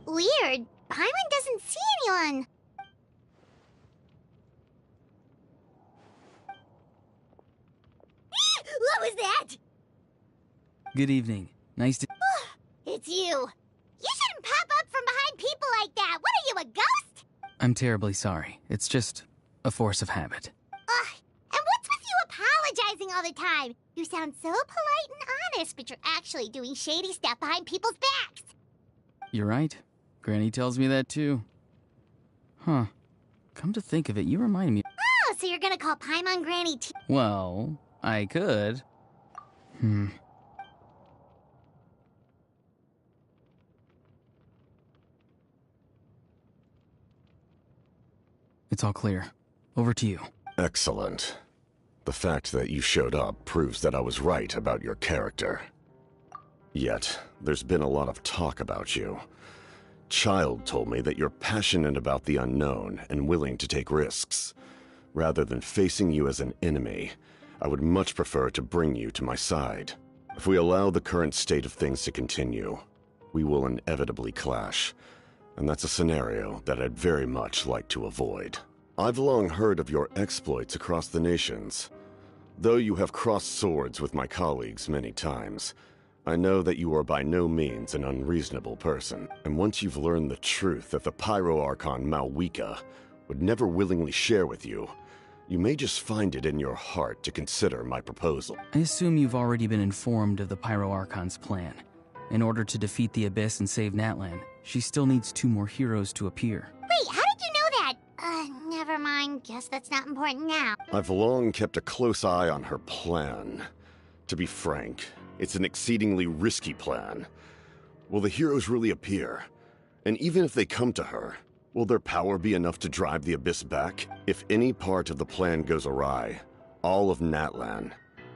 [SPEAKER 3] Weird. Paimon doesn't see anyone. What was that?
[SPEAKER 6] Good evening. Nice to...
[SPEAKER 3] It's you. You shouldn't pop up from behind people like that. What are you, a ghost?
[SPEAKER 6] I'm terribly sorry. It's just a force of habit.
[SPEAKER 3] Ugh. And what's with you apologizing all the time? You sound so polite and honest, but you're actually doing shady stuff behind people's backs.
[SPEAKER 6] You're right. Granny tells me that too. Huh. Come to think of it, you remind me...
[SPEAKER 3] Oh, so you're gonna call Paimon Granny too?
[SPEAKER 6] Well, I could. It's all clear. Over to you.
[SPEAKER 7] Excellent. The fact that you showed up proves that I was right about your character. Yet, there's been a lot of talk about you. Child told me that you're passionate about the unknown and willing to take risks. Rather than facing you as an enemy, I would much prefer to bring you to my side. If we allow the current state of things to continue, we will inevitably clash, and that's a scenario that I'd very much like to avoid. I've long heard of your exploits across the nations. Though you have crossed swords with my colleagues many times, I know that you are by no means an unreasonable person, and once you've learned the truth that the Pyro Archon Malwika would never willingly share with you, you may just find it in your heart to consider my proposal.
[SPEAKER 6] I assume you've already been informed of the Pyro Archon's plan. In order to defeat the Abyss and save Natlan, she still needs 2 more heroes to appear.
[SPEAKER 3] Wait, how did you know that? Never mind. Guess that's not important now.
[SPEAKER 7] I've long kept a close eye on her plan. To be frank, it's an exceedingly risky plan. Will the heroes really appear? And even if they come to her, will their power be enough to drive the Abyss back? If any part of the plan goes awry, all of Natlan,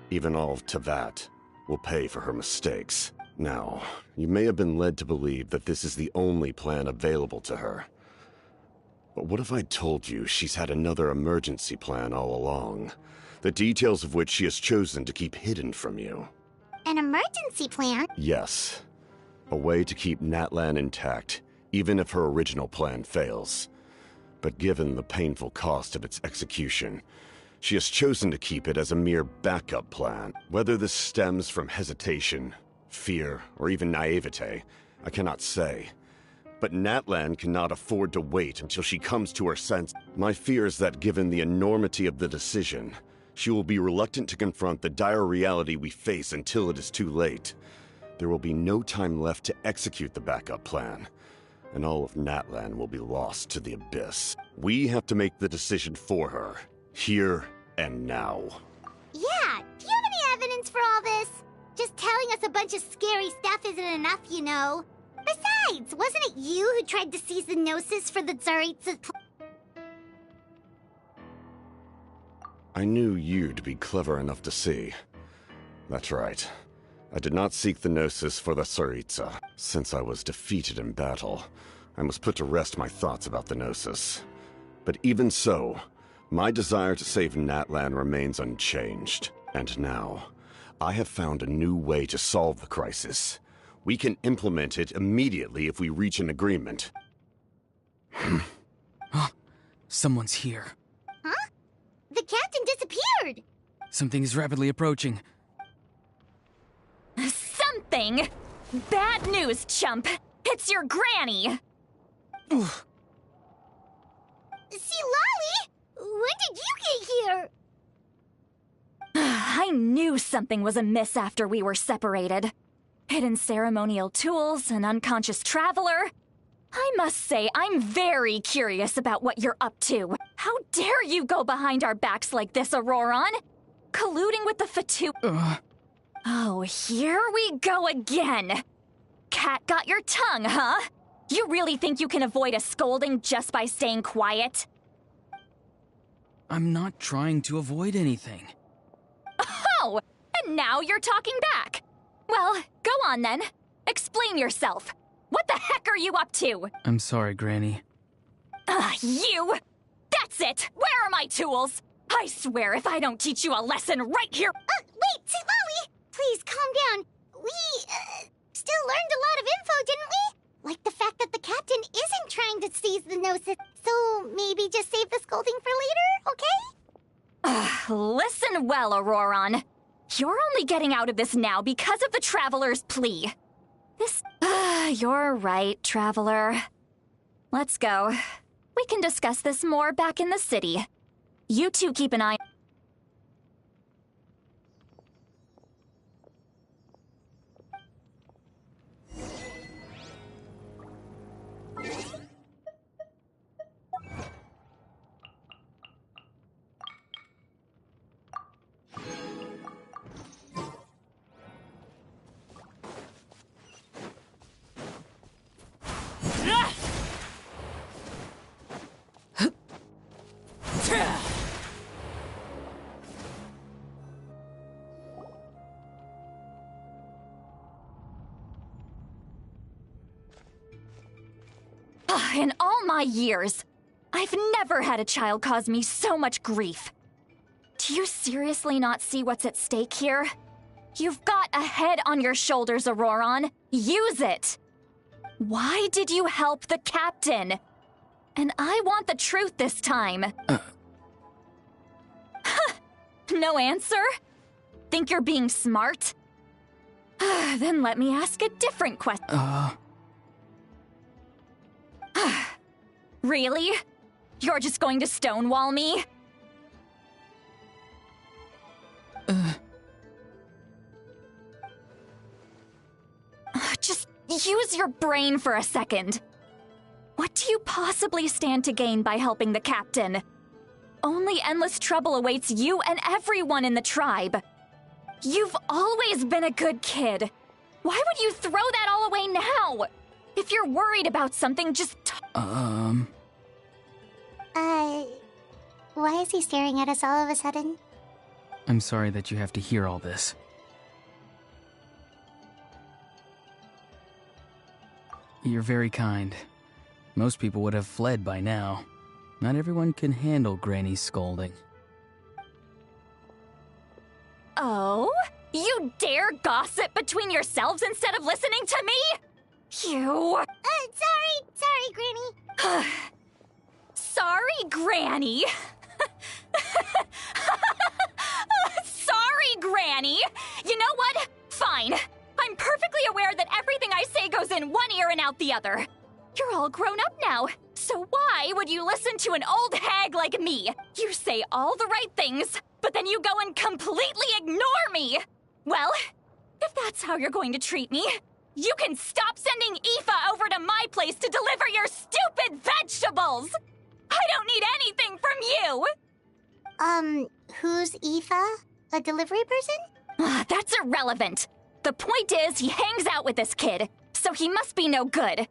[SPEAKER 7] even all of Tevat, will pay for her mistakes. Now, you may have been led to believe that this is the only plan available to her. But what if I told you she's had another emergency plan all along, the details of which she has chosen to keep hidden from you?
[SPEAKER 3] An emergency plan?
[SPEAKER 7] Yes. A way to keep Natlan intact, even if her original plan fails. But given the painful cost of its execution, she has chosen to keep it as a mere backup plan. Whether this stems from hesitation, fear, or even naivete, I cannot say. But Natlan cannot afford to wait until she comes to her senses. My fear is that given the enormity of the decision, she will be reluctant to confront the dire reality we face until it is too late. There will be no time left to execute the backup plan, and all of Natlan will be lost to the Abyss. We have to make the decision for her, here and now.
[SPEAKER 3] Yeah, do you have any evidence for all this? Just telling us a bunch of scary stuff isn't enough, you know. Besides, wasn't it you who tried to seize the Gnosis for the Tsaritsa?
[SPEAKER 7] I knew you'd be clever enough to see. That's right. I did not seek the Gnosis for the Tsaritsa. Since I was defeated in battle, I must put to rest my thoughts about the Gnosis. But even so, my desire to save Natlan remains unchanged. And now, I have found a new way to solve the crisis. We can implement it immediately if we reach an agreement.
[SPEAKER 6] Someone's here.
[SPEAKER 3] Huh? The captain disappeared!
[SPEAKER 6] Something is rapidly approaching.
[SPEAKER 5] Something? Bad news, chump! It's your granny!
[SPEAKER 3] See, Lolly! When did you get here?
[SPEAKER 5] I knew something was amiss after we were separated. Hidden ceremonial tools, an unconscious traveler. I must say, I'm very curious about what you're up to. How dare you go behind our backs like this, Auroron? Colluding with the Fatu... Oh, here we go again. Cat got your tongue, huh? You really think you can avoid a scolding just by staying quiet?
[SPEAKER 6] I'm not trying to avoid anything.
[SPEAKER 5] Oh, and now you're talking back. Well, go on then. Explain yourself. What the heck are you up to?
[SPEAKER 6] I'm sorry, Granny.
[SPEAKER 5] You! That's it! Where are my tools? I swear if I don't teach you a lesson right here...
[SPEAKER 3] Wait, see, Lolly! Please, calm down. We, still learned a lot of info, didn't we? Like the fact that the captain isn't trying to seize the Gnosis. So maybe just save the scolding for later, okay?
[SPEAKER 5] Listen well, Auroron. You're only getting out of this now because of the Traveler's plea. You're right, Traveler. Let's go. We can discuss this more back in the city. You two keep an eye... In all my years, I've never had a child cause me so much grief. Do you seriously not see what's at stake here? You've got a head on your shoulders, Auroron. Use it! Why did you help the captain? And I want the truth this time. No answer? Think you're being smart? Then let me ask a different question. Really? You're just going to stonewall me? Just use your brain for a second. What do you possibly stand to gain by helping the captain? Only endless trouble awaits you and everyone in the tribe. You've always been a good kid. Why would you throw that all away now? If you're worried about something, just
[SPEAKER 3] why is he staring at us all of a sudden?
[SPEAKER 6] I'm sorry that you have to hear all this. You're very kind. Most people would have fled by now. Not everyone can handle Granny's scolding.
[SPEAKER 5] Oh? You dare gossip between yourselves instead of listening to me? You...
[SPEAKER 3] Sorry, Granny.
[SPEAKER 5] Sorry, Granny. Sorry, Granny. You know what? Fine. I'm perfectly aware that everything I say goes in one ear and out the other. You're all grown up now, so why would you listen to an old hag like me? You say all the right things, but then you go and completely ignore me. Well, if that's how you're going to treat me, you can stop sending Aoife over to my place to deliver your stupid vegetables! I don't need anything from you!
[SPEAKER 3] Who's Aoife? A delivery person?
[SPEAKER 5] That's irrelevant. The point is, he hangs out with this kid, so he must be no good.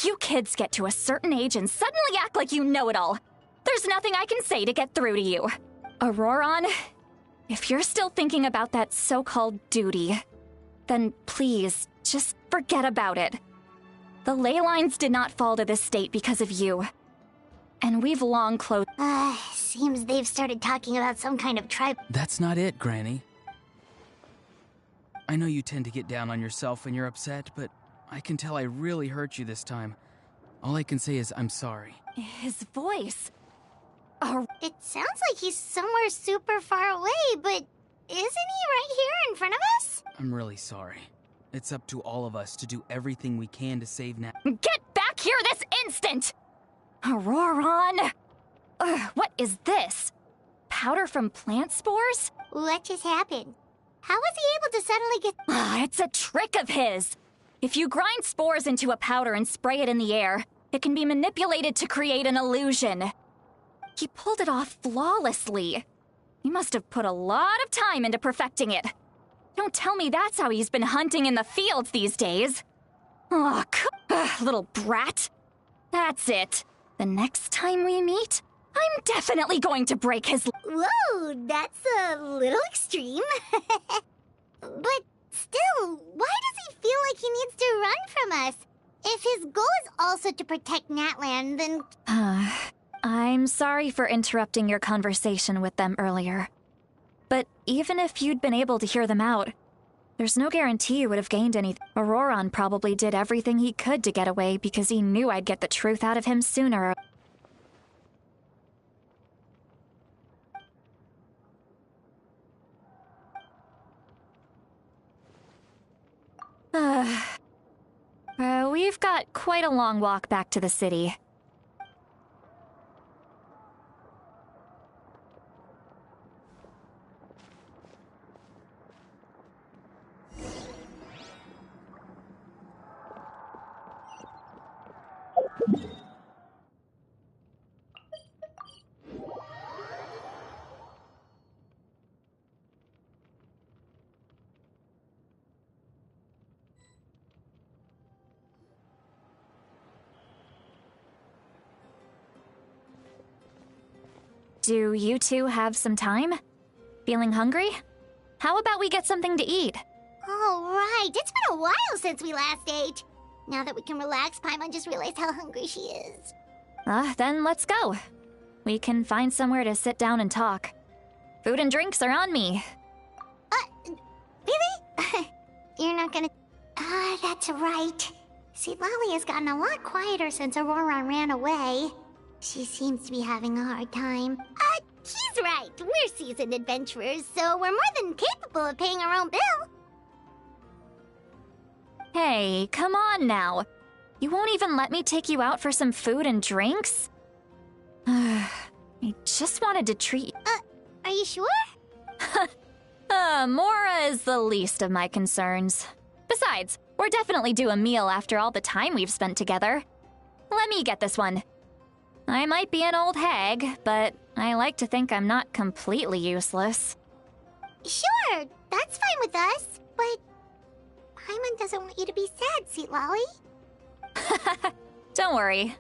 [SPEAKER 5] You kids get to a certain age and suddenly act like you know it all. There's nothing I can say to get through to you. Auroron, if you're still thinking about that so-called duty, then please, just forget about it. The ley lines did not fall to this state because of you. And we've long closed...
[SPEAKER 3] Seems they've started talking about some kind of tribe...
[SPEAKER 6] That's not it, Granny. I know you tend to get down on yourself when you're upset, but I can tell I really hurt you this time. All I can say is I'm sorry.
[SPEAKER 5] His voice...
[SPEAKER 3] It sounds like he's somewhere super far away, but isn't he right here in front of us?
[SPEAKER 6] I'm really sorry. It's up to all of us to do everything we can to save
[SPEAKER 5] Get back here this instant! Auroron! What is this? Powder from plant spores?
[SPEAKER 3] What just happened? How was he able to suddenly get...
[SPEAKER 5] It's a trick of his! If you grind spores into a powder and spray it in the air, it can be manipulated to create an illusion. He pulled it off flawlessly. He must have put a lot of time into perfecting it. Don't tell me that's how he's been hunting in the fields these days. Oh, little brat. That's it. The next time we meet, I'm definitely going to break his...
[SPEAKER 3] Whoa, that's a little extreme. But still, why does he feel like he needs to run from us? If his goal is also to protect Natlan, then...
[SPEAKER 5] I'm sorry for interrupting your conversation with them earlier. But even if you'd been able to hear them out, there's no guarantee you would have gained anything. Auroron probably did everything he could to get away because he knew I'd get the truth out of him sooner. We've got quite a long walk back to the city. Do you two have some time? Feeling hungry? How about we get something to eat?
[SPEAKER 3] Oh, right. It's been a while since we last ate. Now that we can relax, Paimon just realized how hungry she is.
[SPEAKER 5] Then let's go. We can find somewhere to sit down and talk. Food and drinks are on me.
[SPEAKER 3] Really? You're not gonna... that's right. See, Lolly has gotten a lot quieter since Aurora ran away. She seems to be having a hard time. He's right. We're seasoned adventurers, so we're more than capable of paying our own bill.
[SPEAKER 5] Hey, come on now. You won't even let me take you out for some food and drinks? I just wanted to treat...
[SPEAKER 3] Are you sure?
[SPEAKER 5] Mora is the least of my concerns. Besides, we're definitely due a meal after all the time we've spent together. Let me get this one. I might be an old hag, but I like to think I'm not completely useless.
[SPEAKER 3] Sure, that's fine with us, but Paimon doesn't want you to be sad, sweet Lolly.
[SPEAKER 5] Don't worry.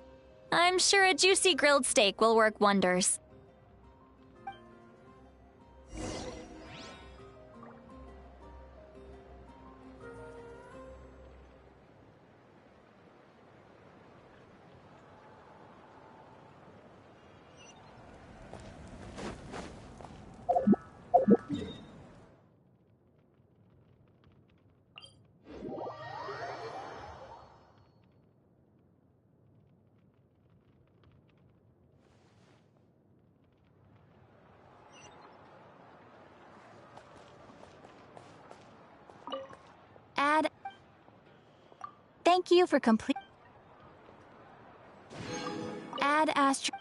[SPEAKER 5] I'm sure a juicy grilled steak will work wonders.
[SPEAKER 1] Thank you for complete... Add Astro...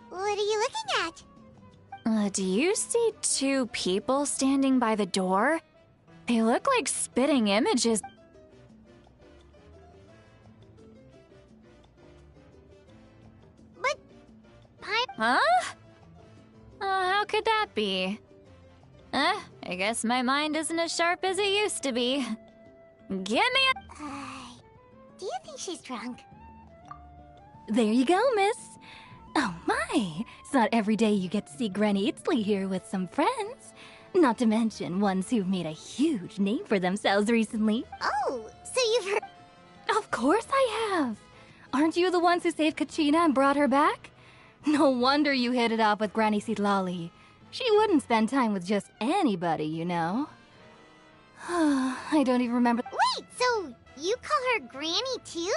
[SPEAKER 3] What are you looking at?
[SPEAKER 5] Do you see two people standing by the door? They look like spitting images.
[SPEAKER 3] But...
[SPEAKER 5] Huh? How could that be? I guess my mind isn't as sharp as it used to be. Give me a...
[SPEAKER 3] do you think she's drunk?
[SPEAKER 9] There you go, miss. Oh my, it's not every day you get to see Granny Itzley here with some friends. Not to mention ones who've made a huge name for themselves recently.
[SPEAKER 3] Oh, so you've heard...
[SPEAKER 9] Of course I have. Aren't you the ones who saved Kachina and brought her back? No wonder you hit it off with Granny Citlali. She wouldn't spend time with just anybody, you know. I don't even remember.
[SPEAKER 3] Wait, so you call her Granny too?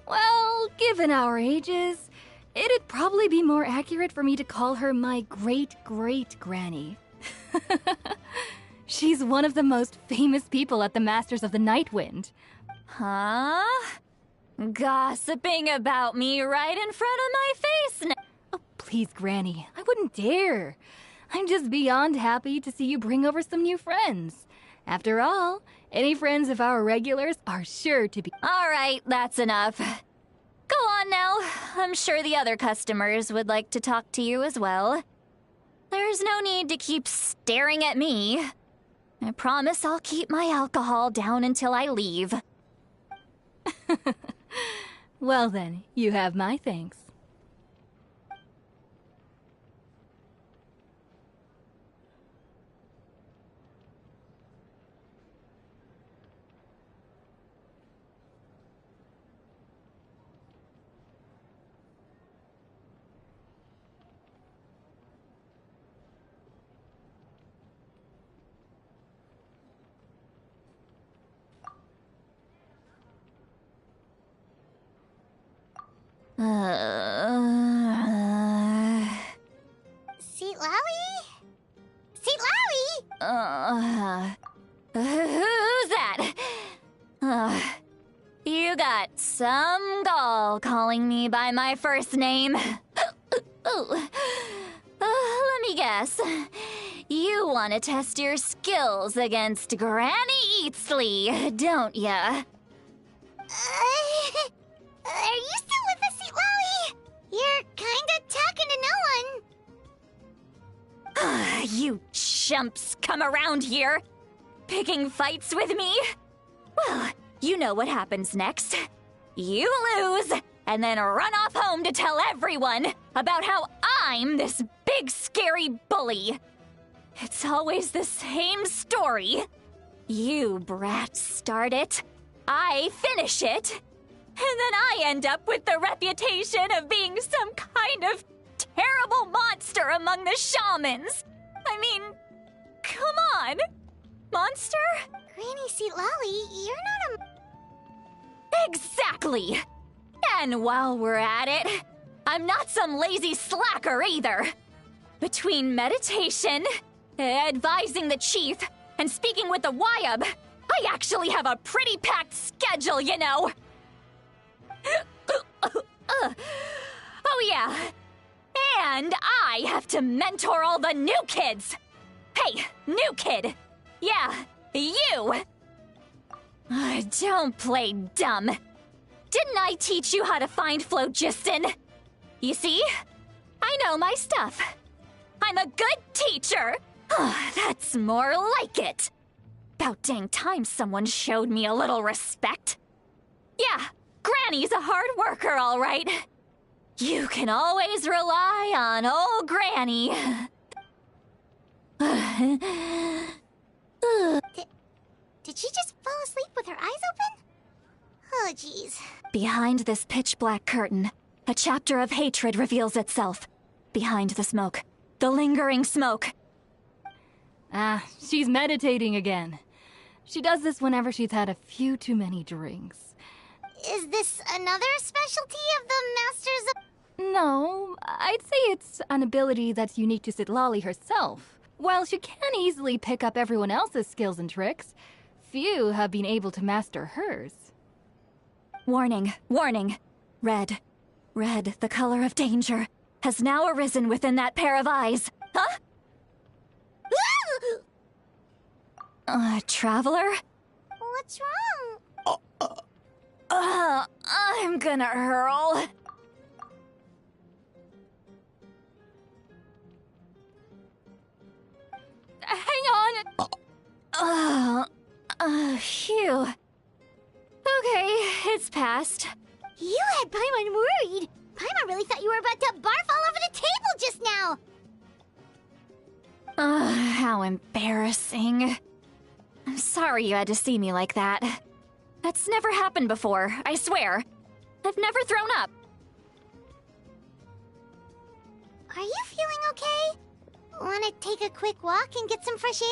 [SPEAKER 9] Well, given our ages, it'd probably be more accurate for me to call her my great-great-granny. She's one of the most famous people at the Masters of the Nightwind.
[SPEAKER 5] Huh? Gossiping about me right in front of my face now.
[SPEAKER 9] Oh, please, Granny, I wouldn't dare. I'm just beyond happy to see you bring over some new friends. After all, any friends of our regulars are sure to be—
[SPEAKER 5] All right, that's enough. Go on now. I'm sure the other customers would like to talk to you as well. There's no need to keep staring at me. I promise I'll keep my alcohol down until I leave.
[SPEAKER 9] Well then, you have my thanks.
[SPEAKER 3] Seat Lally? Seat Lally?
[SPEAKER 5] Who's that? You got some gall calling me by my first name. Let me guess. You want to test your skills against Granny Eatsley, don't ya?
[SPEAKER 3] Are you still with us, Seat Lally? You're kinda talking to no one.
[SPEAKER 5] You chumps come around here, picking fights with me? Well, you know what happens next. You lose, and then run off home to tell everyone about how I'm this big scary bully. It's always the same story. You brats start it, I finish it, and then I end up with the reputation of being some kind of terrible monster among the shamans. I mean, come on. Monster?
[SPEAKER 3] Granny Seat Lally, you're not a—
[SPEAKER 5] Exactly! And while we're at it, I'm not some lazy slacker either. Between meditation, advising the chief, and speaking with the Wyab, I actually have a pretty packed schedule, you know. Oh yeah. And I have to mentor all the new kids. Hey, new kid. Yeah, you. Don't play dumb. Didn't I teach you how to find phlogiston? You see? I know my stuff. I'm a good teacher. That's more like it. About dang time someone showed me a little respect. Yeah, Granny's a hard worker, all right. You can always rely on old Granny.
[SPEAKER 3] Did she just fall asleep with her eyes open? Oh, jeez.
[SPEAKER 5] Behind this pitch-black curtain, a chapter of hatred reveals itself. Behind the smoke. The lingering smoke.
[SPEAKER 9] Ah, she's meditating again. She does this whenever she's had a few too many drinks.
[SPEAKER 3] Is this another specialty of the Masters of—
[SPEAKER 9] No, I'd say it's an ability that's unique to Sitlali herself. While she can easily pick up everyone else's skills and tricks, few have been able to master hers.
[SPEAKER 5] Warning, warning. Red, the color of danger, has now arisen within that pair of eyes. Huh? Traveler?
[SPEAKER 3] What's wrong?
[SPEAKER 5] I'm gonna hurl.
[SPEAKER 9] Hang on!
[SPEAKER 5] Phew. Okay, it's passed.
[SPEAKER 3] You had Paimon worried. Paimon really thought you were about to barf all over the table just now.
[SPEAKER 5] How embarrassing. I'm sorry you had to see me like that. That's never happened before, I swear. I've never thrown up.
[SPEAKER 3] Are you feeling okay? Wanna take a quick walk and get some fresh air?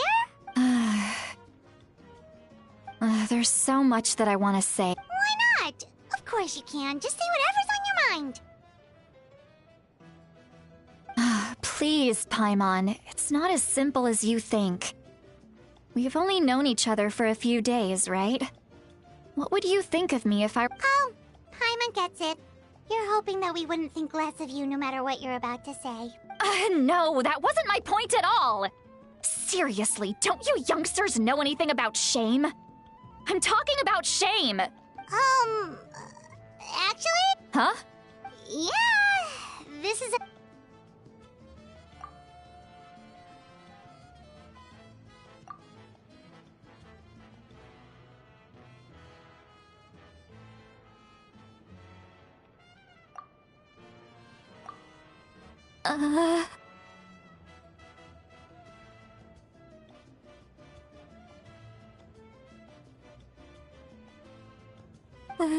[SPEAKER 5] There's so much that I want to say.
[SPEAKER 3] Why not? Of course you can. Just say whatever's on your mind.
[SPEAKER 5] Please, Paimon. It's not as simple as you think. We've only known each other for a few days, right? What would you think of me if I...
[SPEAKER 3] Oh, Paimon gets it. You're hoping that we wouldn't think less of you no matter what you're about to say.
[SPEAKER 5] No, that wasn't my point at all! Seriously, don't you youngsters know anything about shame? I'm talking about shame!
[SPEAKER 3] Actually?
[SPEAKER 5] Huh?
[SPEAKER 3] Yeah, this is a...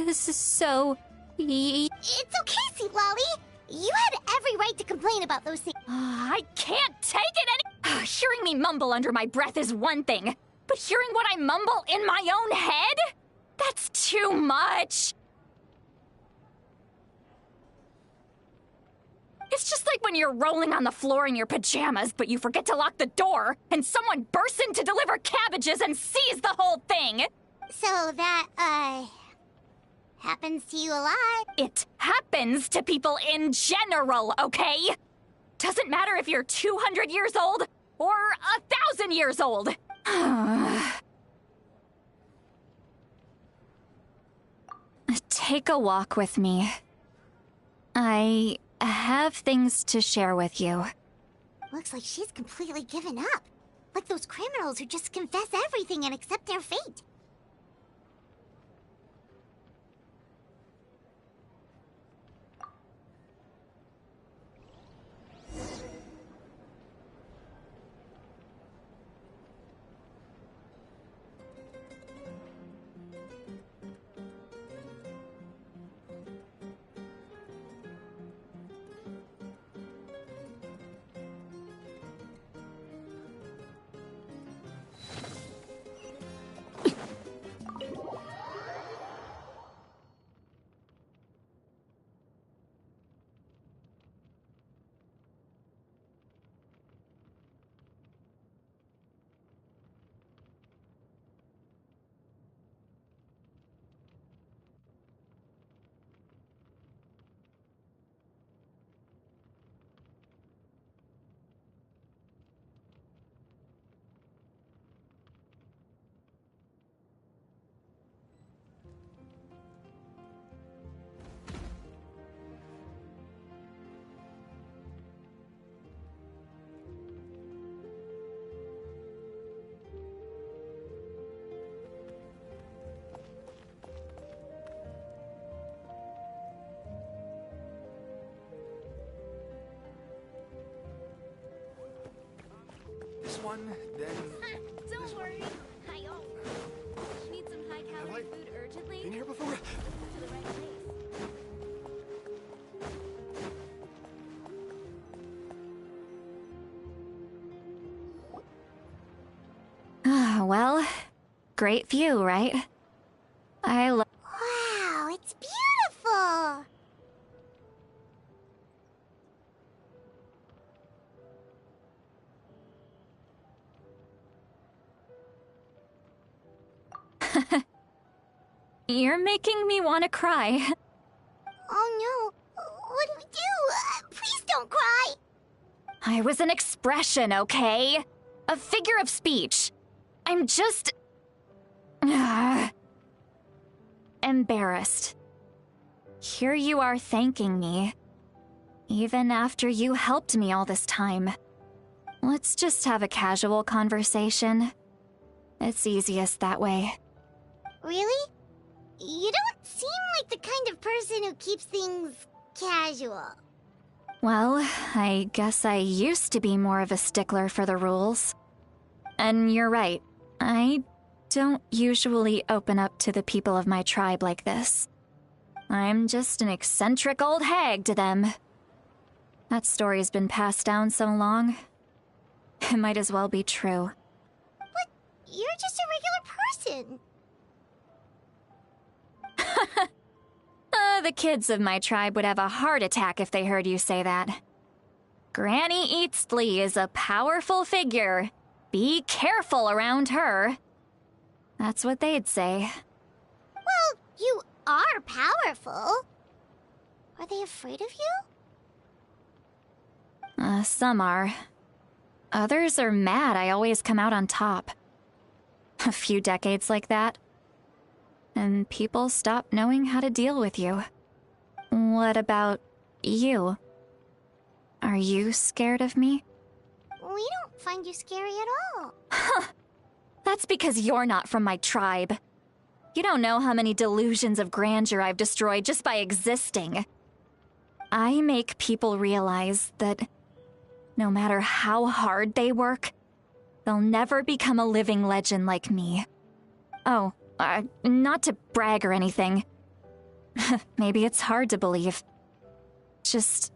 [SPEAKER 5] This is so...
[SPEAKER 3] It's okay, Sweet Lolly. You had every right to complain about those things.
[SPEAKER 5] I can't take it any... Hearing me mumble under my breath is one thing, but hearing what I mumble in my own head? That's too much! It's just like when you're rolling on the floor in your pajamas, but you forget to lock the door, and someone bursts in to deliver cabbages and sees the whole thing!
[SPEAKER 3] So that, happens to you a lot.
[SPEAKER 5] It happens to people in general, okay? Doesn't matter if you're 200 years old or 1,000 years old. Take a walk with me. I have things to share with you.
[SPEAKER 3] Looks like she's completely given up. Like those criminals who just confess everything and accept their fate.
[SPEAKER 11] One, then...
[SPEAKER 9] Don't worry. Hi-yo. Need some high-calorie food urgently?
[SPEAKER 11] Been here before?
[SPEAKER 9] To the right place.
[SPEAKER 5] Well, great view, right?
[SPEAKER 3] Wow, it's beautiful!
[SPEAKER 5] You're making me want to cry.
[SPEAKER 3] Oh no, what do we do? Please don't cry!
[SPEAKER 5] I was an expression, okay? A figure of speech. I'm just... embarrassed. Here you are thanking me. Even after you helped me all this time. Let's just have a casual conversation. It's easiest that way.
[SPEAKER 3] Really? You don't seem like the kind of person who keeps things casual.
[SPEAKER 5] Well, I guess I used to be more of a stickler for the rules. And you're right, I don't usually open up to the people of my tribe like this. I'm just an eccentric old hag to them. That story's been passed down so long. It might as well be true.
[SPEAKER 3] But you're just a regular person.
[SPEAKER 5] The kids of my tribe would have a heart attack if they heard you say that. Granny Eatsley is a powerful figure. Be careful around her. That's what they'd say.
[SPEAKER 3] Well, you are powerful. Are they afraid of you?
[SPEAKER 5] Some are. Others are mad I always come out on top. A few decades like that, and people stop knowing how to deal with you. What about you? Are you scared of me?
[SPEAKER 3] We don't find you scary at all.
[SPEAKER 5] That's because you're not from my tribe. You don't know how many delusions of grandeur I've destroyed just by existing. I make people realize that no matter how hard they work, they'll never become a living legend like me. Oh, not to brag or anything. Maybe it's hard to believe. Just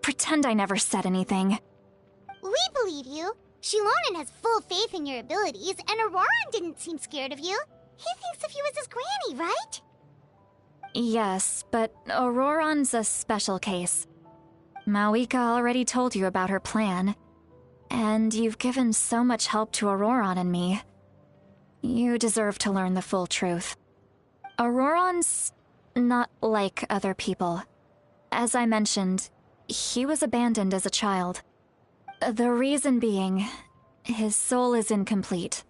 [SPEAKER 5] pretend I never said anything.
[SPEAKER 3] We believe you. Shilonen has full faith in your abilities, and Auroran didn't seem scared of you. He thinks of you as his granny, right?
[SPEAKER 5] Yes, but Auroran's a special case. Mawika already told you about her plan, and you've given so much help to Auroran and me. You deserve to learn the full truth. Auroran's not like other people. As I mentioned, he was abandoned as a child. The reason being, his soul is incomplete.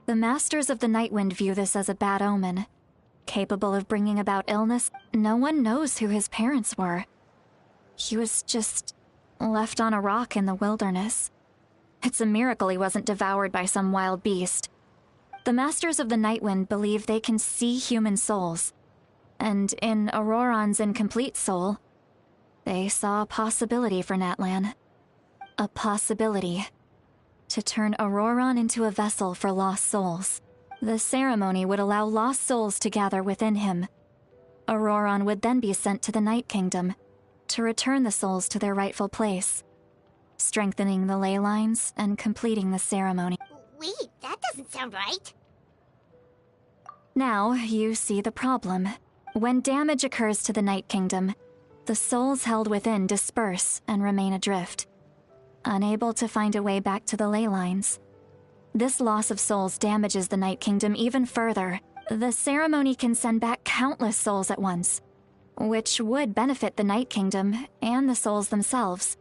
[SPEAKER 5] The Masters of the Nightwind view this as a bad omen. Capable of bringing about illness, no one knows who his parents were. He was just left on a rock in the wilderness. It's a miracle he wasn't devoured by some wild beast. The Masters of the Nightwind believe they can see human souls. And in Auroran's incomplete soul, they saw a possibility for Natlan. A possibility to turn Auroran into a vessel for lost souls. The ceremony would allow lost souls to gather within him. Auroran would then be sent to the Night Kingdom to return the souls to their rightful place, strengthening the ley lines and completing the ceremony.
[SPEAKER 3] Wait, that doesn't sound right.
[SPEAKER 5] Now you see the problem. When damage occurs to the Night Kingdom, the souls held within disperse and remain adrift, unable to find a way back to the ley lines. This loss of souls damages the Night Kingdom even further. The ceremony can send back countless souls at once, which would benefit the Night Kingdom and the souls themselves.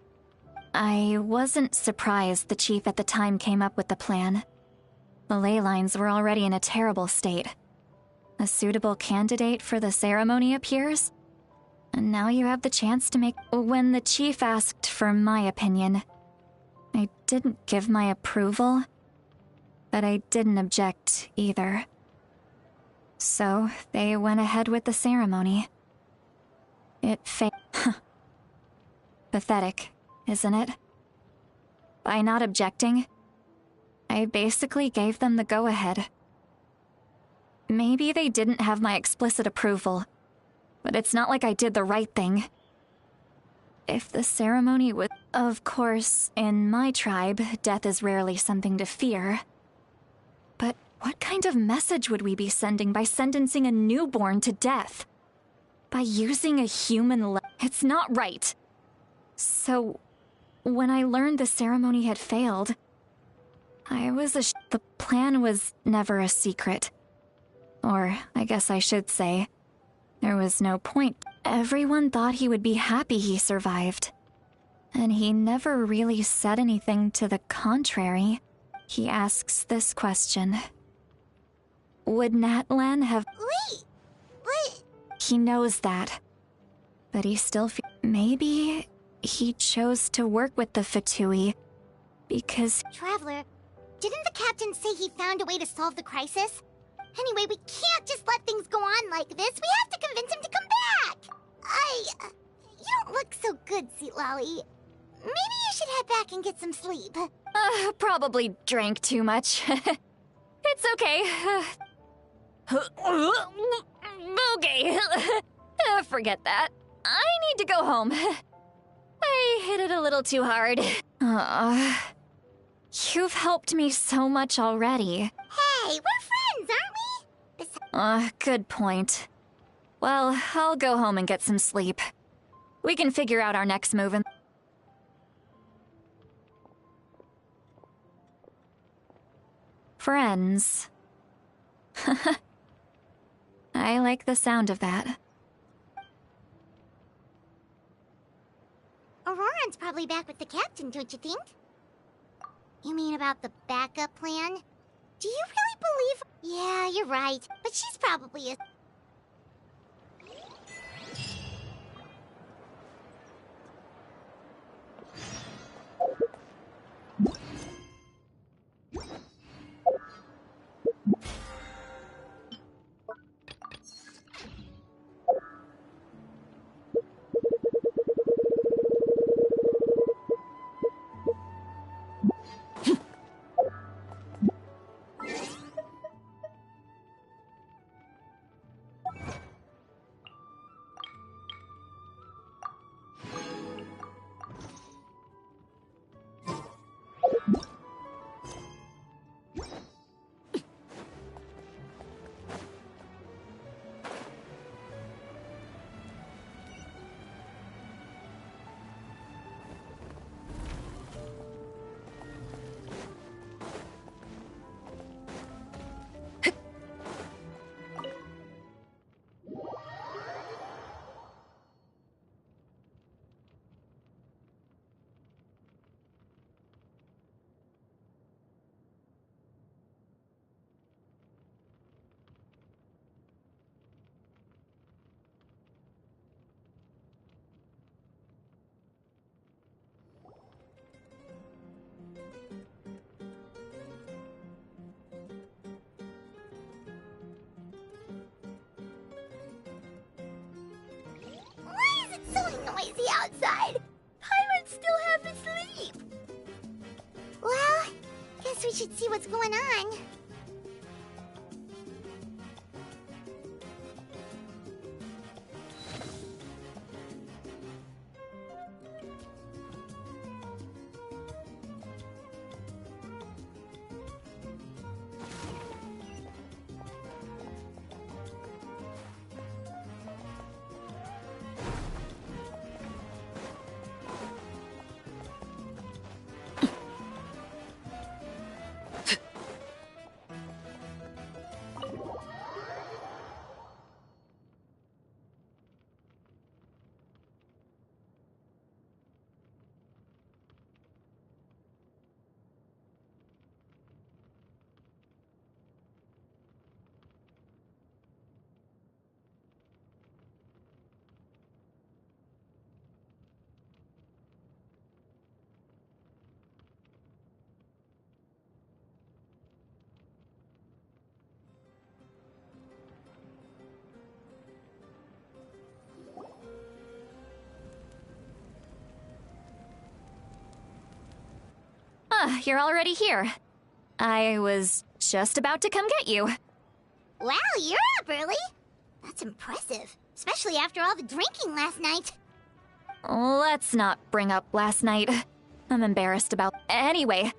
[SPEAKER 5] I wasn't surprised the chief at the time came up with the plan. The ley lines were already in a terrible state. A suitable candidate for the ceremony appears, and now you have the chance to make... When the chief asked for my opinion, I didn't give my approval, but I didn't object either. So they went ahead with the ceremony. It Pathetic, isn't it? By not objecting, I basically gave them the go-ahead. Maybe they didn't have my explicit approval, but it's not like I did the right thing. If the ceremony was... Of course, in my tribe, death is rarely something to fear. But what kind of message would we be sending by sentencing a newborn to death? By using a human It's not right. So, when I learned the ceremony had failed, I was The plan was never a secret. Or, I guess I should say, there was no point. Everyone thought he would be happy he survived. And he never really said anything to the contrary. He asks this question. Would Natlan have...
[SPEAKER 3] Wait, but...
[SPEAKER 5] He knows that. But he still maybe he chose to work with the Fatui because...
[SPEAKER 3] Traveler, didn't the captain say he found a way to solve the crisis? Anyway, we can't just let things go on like this. We have to convince him to come back. You don't look so good, Sweet Lolly. Maybe you should head back and get some sleep.
[SPEAKER 5] Probably drank too much. It's okay. Okay. Forget that. I need to go home. I hit it a little too hard. You've helped me so much already.
[SPEAKER 3] Hey, we're friends, aren't we?
[SPEAKER 5] Good point. Well, I'll go home and get some sleep. We can figure out our next move and... Friends. I like the sound of that.
[SPEAKER 3] Auroran's probably back with the captain, don't you think? You mean about the backup plan? Do you really believe... Yeah, you're right. But she's probably a... So noisy outside. Pirates still half asleep. Well, guess we should see what's going on.
[SPEAKER 5] You're already here. I was just about to come get you.
[SPEAKER 3] Wow, you're up early. That's impressive, especially after all the drinking last night.
[SPEAKER 5] Let's not bring up last night. I'm embarrassed about... Anyway,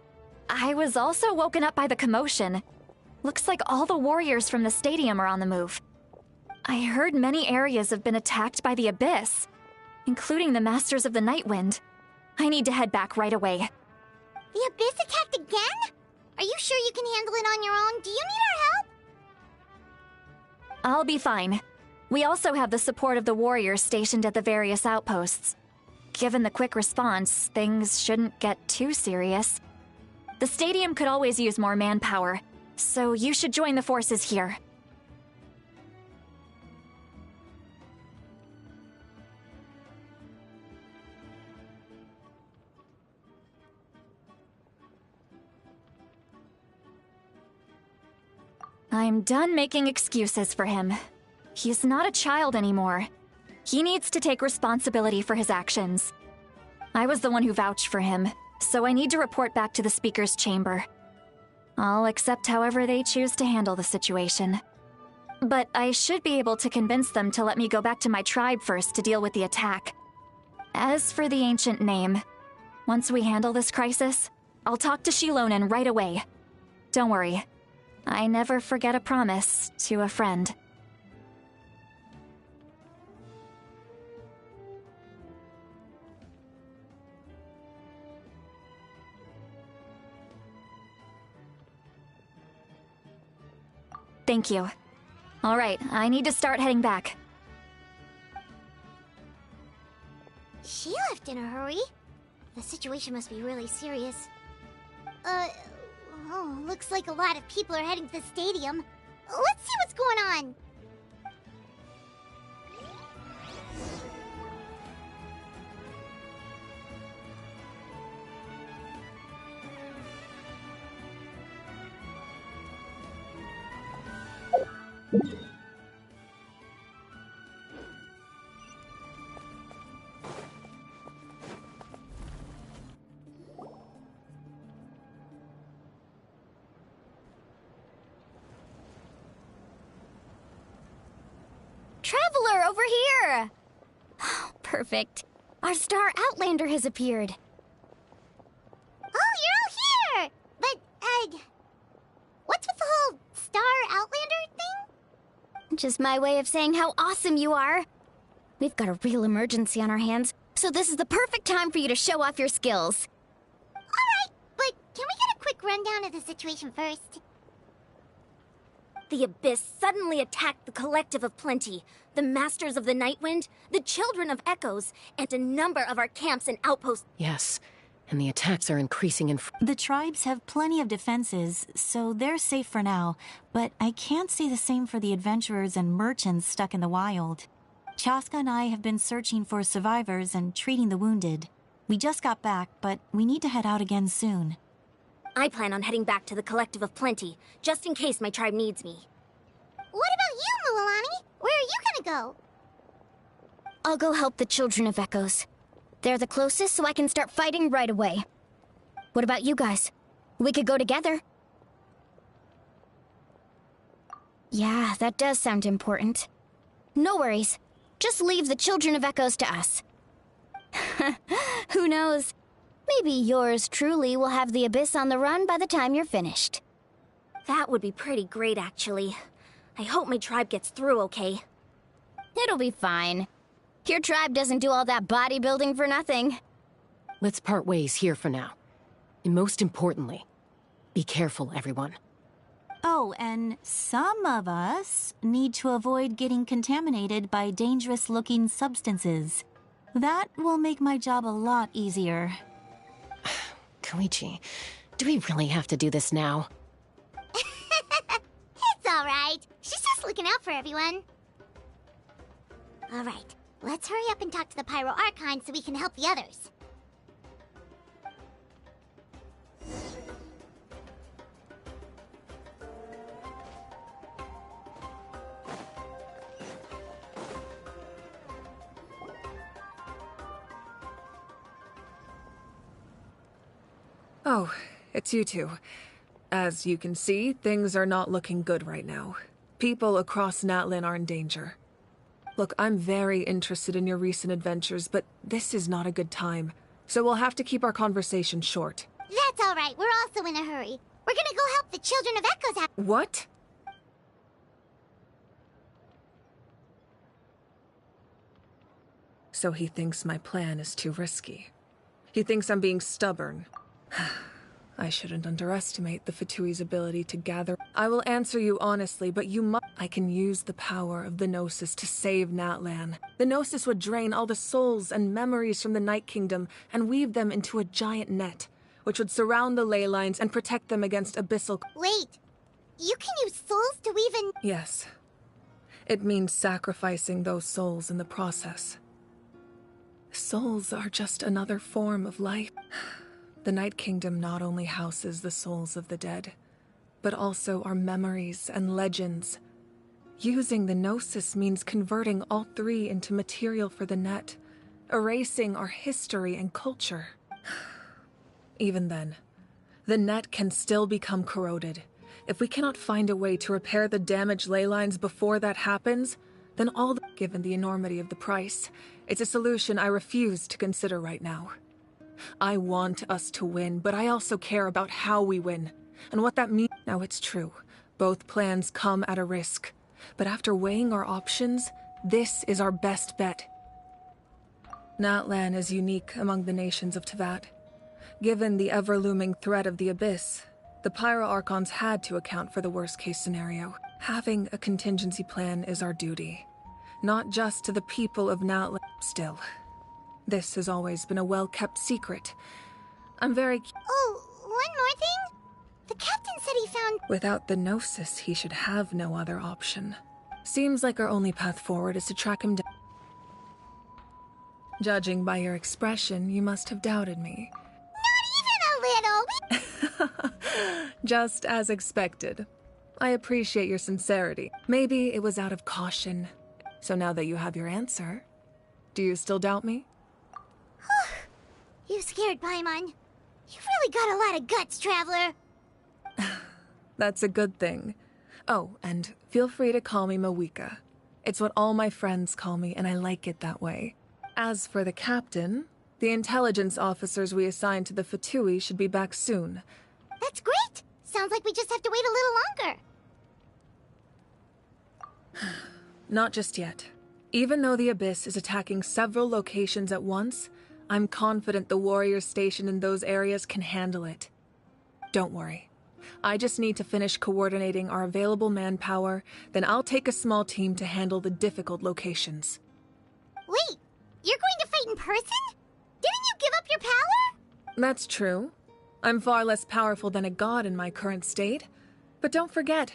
[SPEAKER 5] I was also woken up by the commotion. Looks like all the warriors from the stadium are on the move. I heard many areas have been attacked by the Abyss, including the Masters of the Nightwind. I need to head back right away.
[SPEAKER 3] The Abyss attacked again? Are you sure you can handle it on your own? Do you need our help?
[SPEAKER 5] I'll be fine. We also have the support of the warriors stationed at the various outposts. Given the quick response, things shouldn't get too serious. The stadium could always use more manpower, so you should join the forces here. I'm done making excuses for him. He's not a child anymore. He needs to take responsibility for his actions. I was the one who vouched for him, so I need to report back to the Speaker's chamber. I'll accept however they choose to handle the situation. But I should be able to convince them to let me go back to my tribe first to deal with the attack. As for the ancient name, Once we handle this crisis, I'll talk to Shilonen right away. Don't worry. I never forget a promise to a friend. Thank you. All right, I need to start heading back.
[SPEAKER 3] She left in a hurry. The situation must be really serious. Looks like a lot of people are heading to the stadium. Let's see what's going on.
[SPEAKER 11] Traveler, over here! Perfect. Our star Outlander has appeared.
[SPEAKER 3] Oh, you're all here! But, what's with the whole Star Outlander thing?
[SPEAKER 11] Just my way of saying how awesome you are. We've got a real emergency on our hands, so this is the perfect time for you to show off your skills.
[SPEAKER 3] Alright, but can we get a quick rundown of the situation first?
[SPEAKER 11] The Abyss suddenly attacked the Collective of Plenty, the Masters of the Nightwind, the Children of Echoes, and a number of our camps and outposts.
[SPEAKER 12] Yes, and the attacks are increasing in...
[SPEAKER 1] The tribes have plenty of defenses, so they're safe for now, but I can't say the same for the adventurers and merchants stuck in the wild. Chaska and I have been searching for survivors and treating the wounded. We just got back, but we need to head out again soon.
[SPEAKER 11] I plan on heading back to the Collective of Plenty, just in case my tribe needs me.
[SPEAKER 3] What about you, Mualani? Where are you gonna go?
[SPEAKER 11] I'll go help the Children of Echoes. They're the closest, so I can start fighting right away. What about you guys? We could go together. Yeah, that does sound important. No worries. Just leave the Children of Echoes to us. Who knows? Maybe yours truly will have the Abyss on the run by the time you're finished. That would be pretty great, actually. I hope my tribe gets through okay. It'll be fine. Your tribe doesn't do all that bodybuilding for nothing.
[SPEAKER 12] Let's part ways here for now. And most importantly, be careful, everyone.
[SPEAKER 1] Oh, and some of us need to avoid getting contaminated by dangerous-looking substances. That will make my job a lot easier.
[SPEAKER 12] Koichi, do we really have to do this now?
[SPEAKER 3] It's alright. She's just looking out for everyone. Alright, let's hurry up and talk to the Pyro Archon so we can help the others.
[SPEAKER 13] Oh, it's you two. As you can see, things are not looking good right now. People across Natlin are in danger. Look, I'm very interested in your recent adventures, but this is not a good time. So we'll have to keep our conversation short.
[SPEAKER 3] That's alright, we're also in a hurry. We're gonna go help the Children of Echoes out.
[SPEAKER 13] What? So he thinks my plan is too risky. He thinks I'm being stubborn. I shouldn't underestimate the Fatui's ability to gather. I will answer you honestly, but you must... I can use the power of the Gnosis to save Natlan. The Gnosis would drain all the souls and memories from the Night Kingdom and weave them into a giant net, which would surround the ley lines and protect them against abyssal...
[SPEAKER 3] Wait, you can use souls to weave in...
[SPEAKER 13] Yes. It means sacrificing those souls in the process. Souls are just another form of life. The Night Kingdom not only houses the souls of the dead, but also our memories and legends. Using the Gnosis means converting all three into material for the net, erasing our history and culture. Even then, the net can still become corroded. If we cannot find a way to repair the damaged ley lines before that happens, then given the enormity of the price, it's a solution I refuse to consider right now. I want us to win, but I also care about how we win, and what that means. Now, it's true. Both plans come at a risk. But after weighing our options, this is our best bet. Natlan is unique among the nations of Teyvat. Given the ever-looming threat of the Abyss, the Pyro Archons had to account for the worst-case scenario. Having a contingency plan is our duty. Not just to the people of Natlan. Still, this has always been a well-kept secret. I'm very...
[SPEAKER 3] Oh, one more thing? The captain said he found...
[SPEAKER 13] Without the Gnosis, he should have no other option. Seems like our only path forward is to track him down. Judging by your expression, you must have doubted me.
[SPEAKER 3] Not even a little!
[SPEAKER 13] Just as expected. I appreciate your sincerity. Maybe it was out of caution. So now that you have your answer, do you still doubt me?
[SPEAKER 3] You scared Paimon. You've really got a lot of guts, Traveler.
[SPEAKER 13] That's a good thing. Oh, and feel free to call me Mawika. It's what all my friends call me, and I like it that way. As for the captain, the intelligence officers we assigned to the Fatui should be back soon.
[SPEAKER 3] That's great! Sounds like we just have to wait a little longer.
[SPEAKER 13] Not just yet. Even though the Abyss is attacking several locations at once, I'm confident the warriors stationed in those areas can handle it. Don't worry. I just need to finish coordinating our available manpower, then I'll take a small team to handle the difficult locations.
[SPEAKER 3] Wait, you're going to fight in person? Didn't you give up your power?
[SPEAKER 13] That's true. I'm far less powerful than a god in my current state. But don't forget,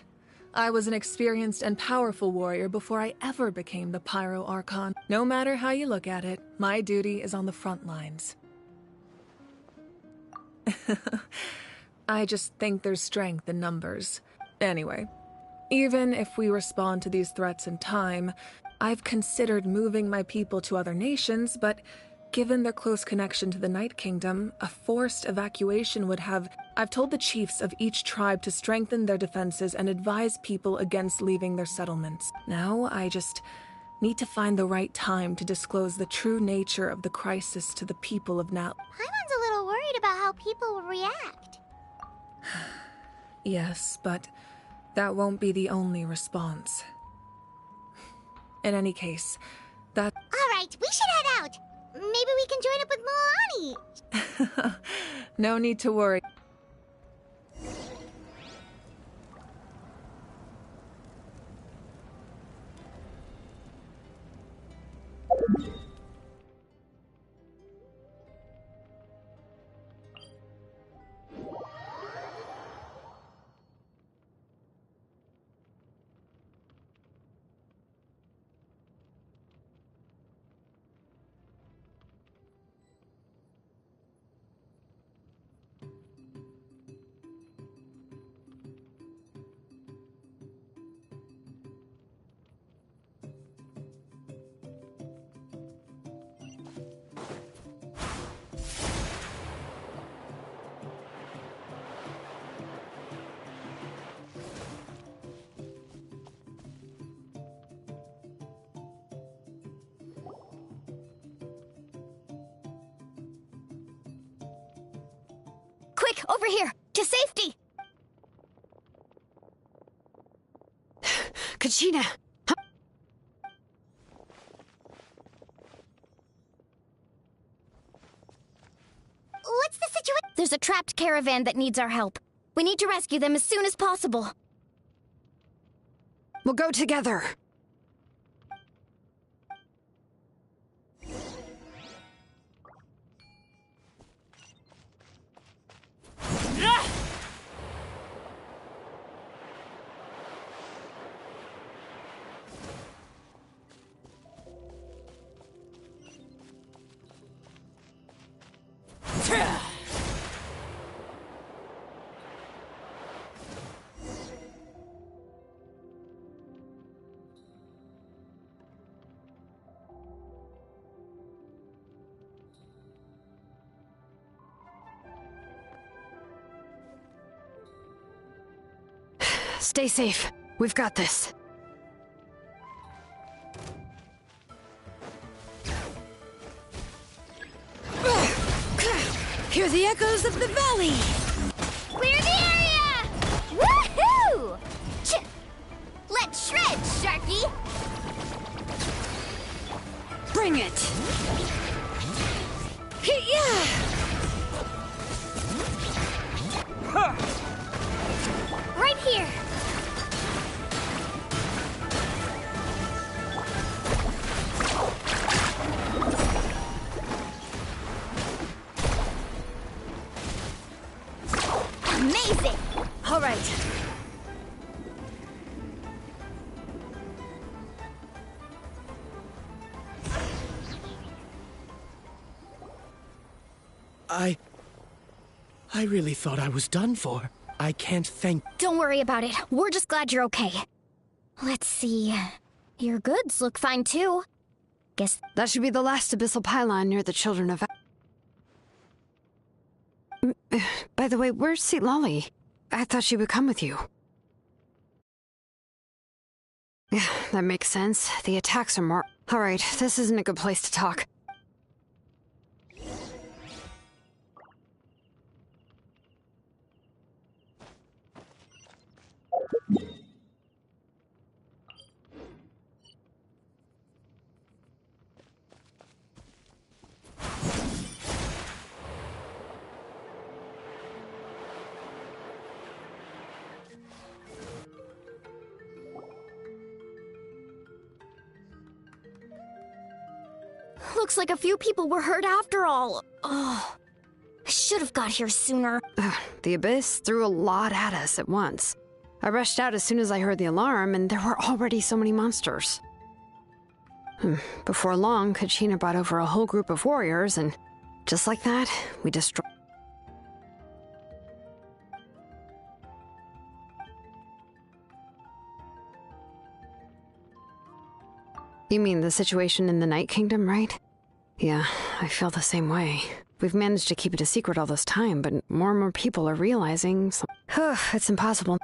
[SPEAKER 13] I was an experienced and powerful warrior before I ever became the Pyro Archon. No matter how you look at it, my duty is on the front lines. I just think there's strength in numbers. Anyway, even if we respond to these threats in time, I've considered moving my people to other nations, but given their close connection to the Night Kingdom, a forced evacuation would have... I've told the chiefs of each tribe to strengthen their defenses and advise people against leaving their settlements. Now, I just need to find the right time to disclose the true nature of the crisis to the people of Nat.
[SPEAKER 3] Paimon's a little worried about how people will react.
[SPEAKER 13] Yes, but that won't be the only response. In any case, that...
[SPEAKER 3] Alright, we should head out. Maybe we can join up with Moani.
[SPEAKER 13] No need to worry.
[SPEAKER 11] Quick, over here! To safety!
[SPEAKER 4] Kachina!
[SPEAKER 3] What's the situation?
[SPEAKER 11] There's a trapped caravan that needs our help. We need to rescue them as soon as possible.
[SPEAKER 4] We'll go together. Stay safe. We've got this. Hear the echoes of the valley!
[SPEAKER 3] Clear the area! Woohoo! Let's shred, Sharky!
[SPEAKER 4] Bring it! Yeah!
[SPEAKER 3] Right here! Amazing!
[SPEAKER 4] All right.
[SPEAKER 10] I really thought I was done for. I can't thank...
[SPEAKER 11] Don't worry about it. We're just glad you're okay. Let's see. Your goods look fine, too. Guess
[SPEAKER 4] that should be the last abyssal pylon near the Children of... By the way, where's Seat Lolly? I thought she would come with you. Yeah, that makes sense. The attacks are more... Alright, this isn't a good place to talk.
[SPEAKER 11] looks like a few people were hurt after all. Oh, I should have got here sooner.
[SPEAKER 4] The Abyss threw a lot at us at once. I rushed out as soon as I heard the alarm, and there were already so many monsters. Before long, Kachina brought over a whole group of warriors, and just like that, we destroyed... You mean the situation in the Night Kingdom, right? Yeah, I feel the same way. We've managed to keep it a secret all this time, but more and more people are realizing... It's impossible.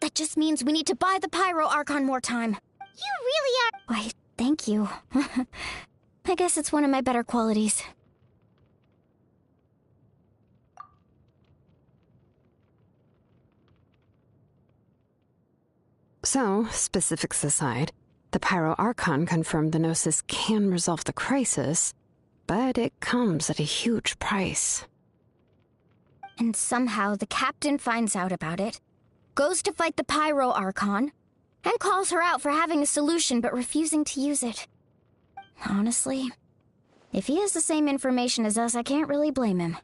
[SPEAKER 11] That just means we need to buy the Pyro Archon more time.
[SPEAKER 3] You really are...
[SPEAKER 11] Why, thank you. I guess it's one of my better qualities.
[SPEAKER 4] So, specifics aside, the Pyro Archon confirmed the Gnosis can resolve the crisis, but it comes at a huge price.
[SPEAKER 11] And somehow the captain finds out about it, goes to fight the Pyro Archon, and calls her out for having a solution but refusing to use it. Honestly, if he has the same information as us, I can't really blame him.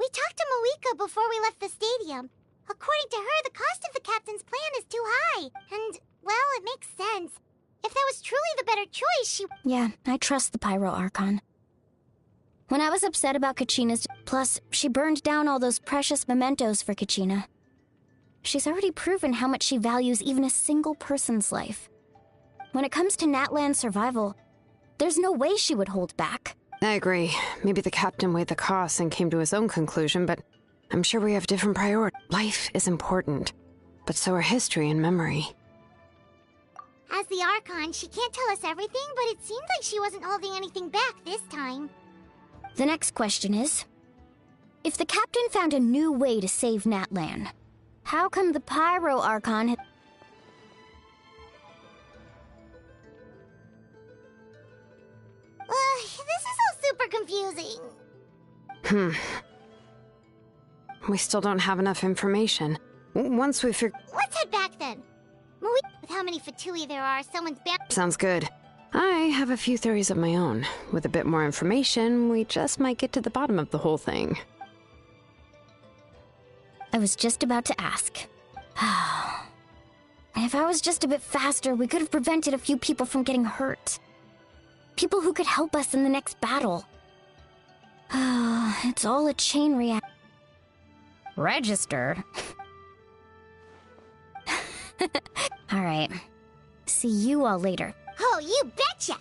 [SPEAKER 3] We talked to Malika before we left the stadium. According to her, the cost of the captain's plan is too high. And, well, it makes sense. If that was truly the better choice, she...
[SPEAKER 11] Yeah, I trust the Pyro Archon. When I was upset about Kachina's... Plus, she burned down all those precious mementos for Kachina. She's already proven how much she values even a single person's life. When it comes to Natlan's survival, there's no way she would hold back.
[SPEAKER 4] I agree. Maybe the captain weighed the costs and came to his own conclusion, but I'm sure we have different priorities. Life is important, but so are history and memory.
[SPEAKER 3] As the Archon, she can't tell us everything, but it seemed like she wasn't holding anything back this time.
[SPEAKER 11] The next question is, if the captain found a new way to save Natlan, how come the Pyro Archon had...
[SPEAKER 3] This is all super confusing.
[SPEAKER 4] We still don't have enough information. Once we figure...
[SPEAKER 3] Let's head back then. With how many Fatui there are, someone's bound...
[SPEAKER 4] Sounds good. I have a few theories of my own. With a bit more information, we just might get to the bottom of the whole thing.
[SPEAKER 11] I was just about to ask. If I was just a bit faster, we could have prevented a few people from getting hurt. People who could help us in the next battle. It's all a chain reaction. Register? Alright. See you all later.
[SPEAKER 3] Oh, you betcha!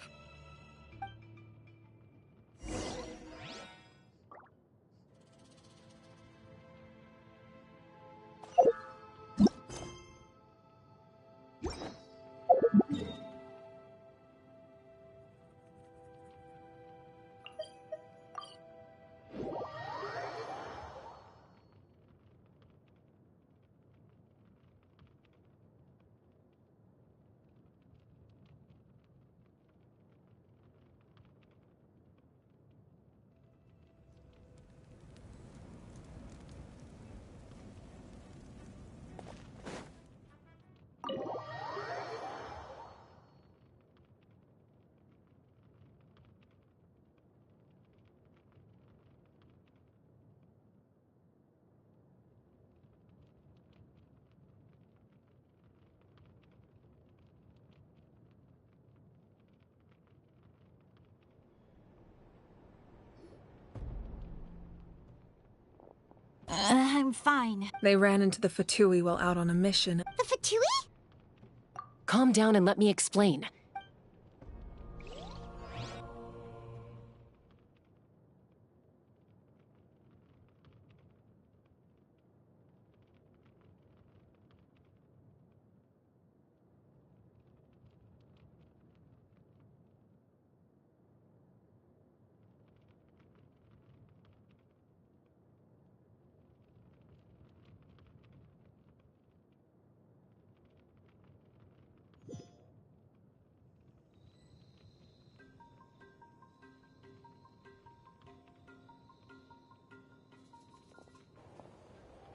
[SPEAKER 1] I'm fine.
[SPEAKER 13] They ran into the Fatui while out on a mission.
[SPEAKER 3] The Fatui?
[SPEAKER 12] Calm down and let me explain.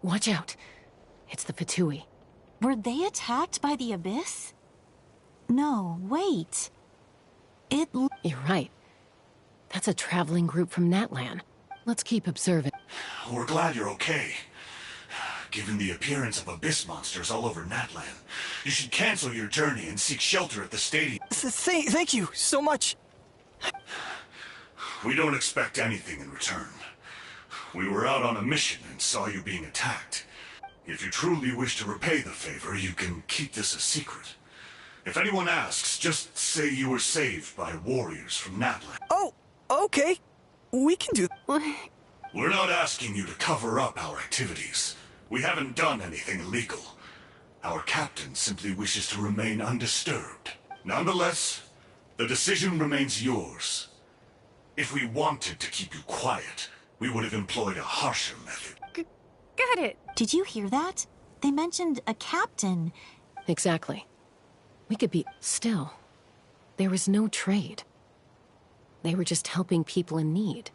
[SPEAKER 12] Watch out. It's the Fatui.
[SPEAKER 1] Were they attacked by the Abyss? No, wait.
[SPEAKER 12] You're right. That's a traveling group from Natlan. Let's keep observing.
[SPEAKER 8] We're glad you're okay. Given the appearance of abyss monsters all over Natlan, you should cancel your journey and seek shelter at the stadium.
[SPEAKER 14] Thank you so much.
[SPEAKER 8] We don't expect anything in return. We were out on a mission and saw you being attacked. If you truly wish to repay the favor, you can keep this a secret. If anyone asks, just say you were saved by warriors from Natlan.
[SPEAKER 14] Oh, okay. We can do that.
[SPEAKER 8] We're not asking you to cover up our activities. We haven't done anything illegal. Our captain simply wishes to remain undisturbed. Nonetheless, the decision remains yours. If we wanted to keep you quiet, we would have employed a harsher method.
[SPEAKER 9] Got it.
[SPEAKER 1] Did you hear that? They mentioned a captain.
[SPEAKER 12] Exactly. We could be... Still, there was no trade. They were just helping people in need.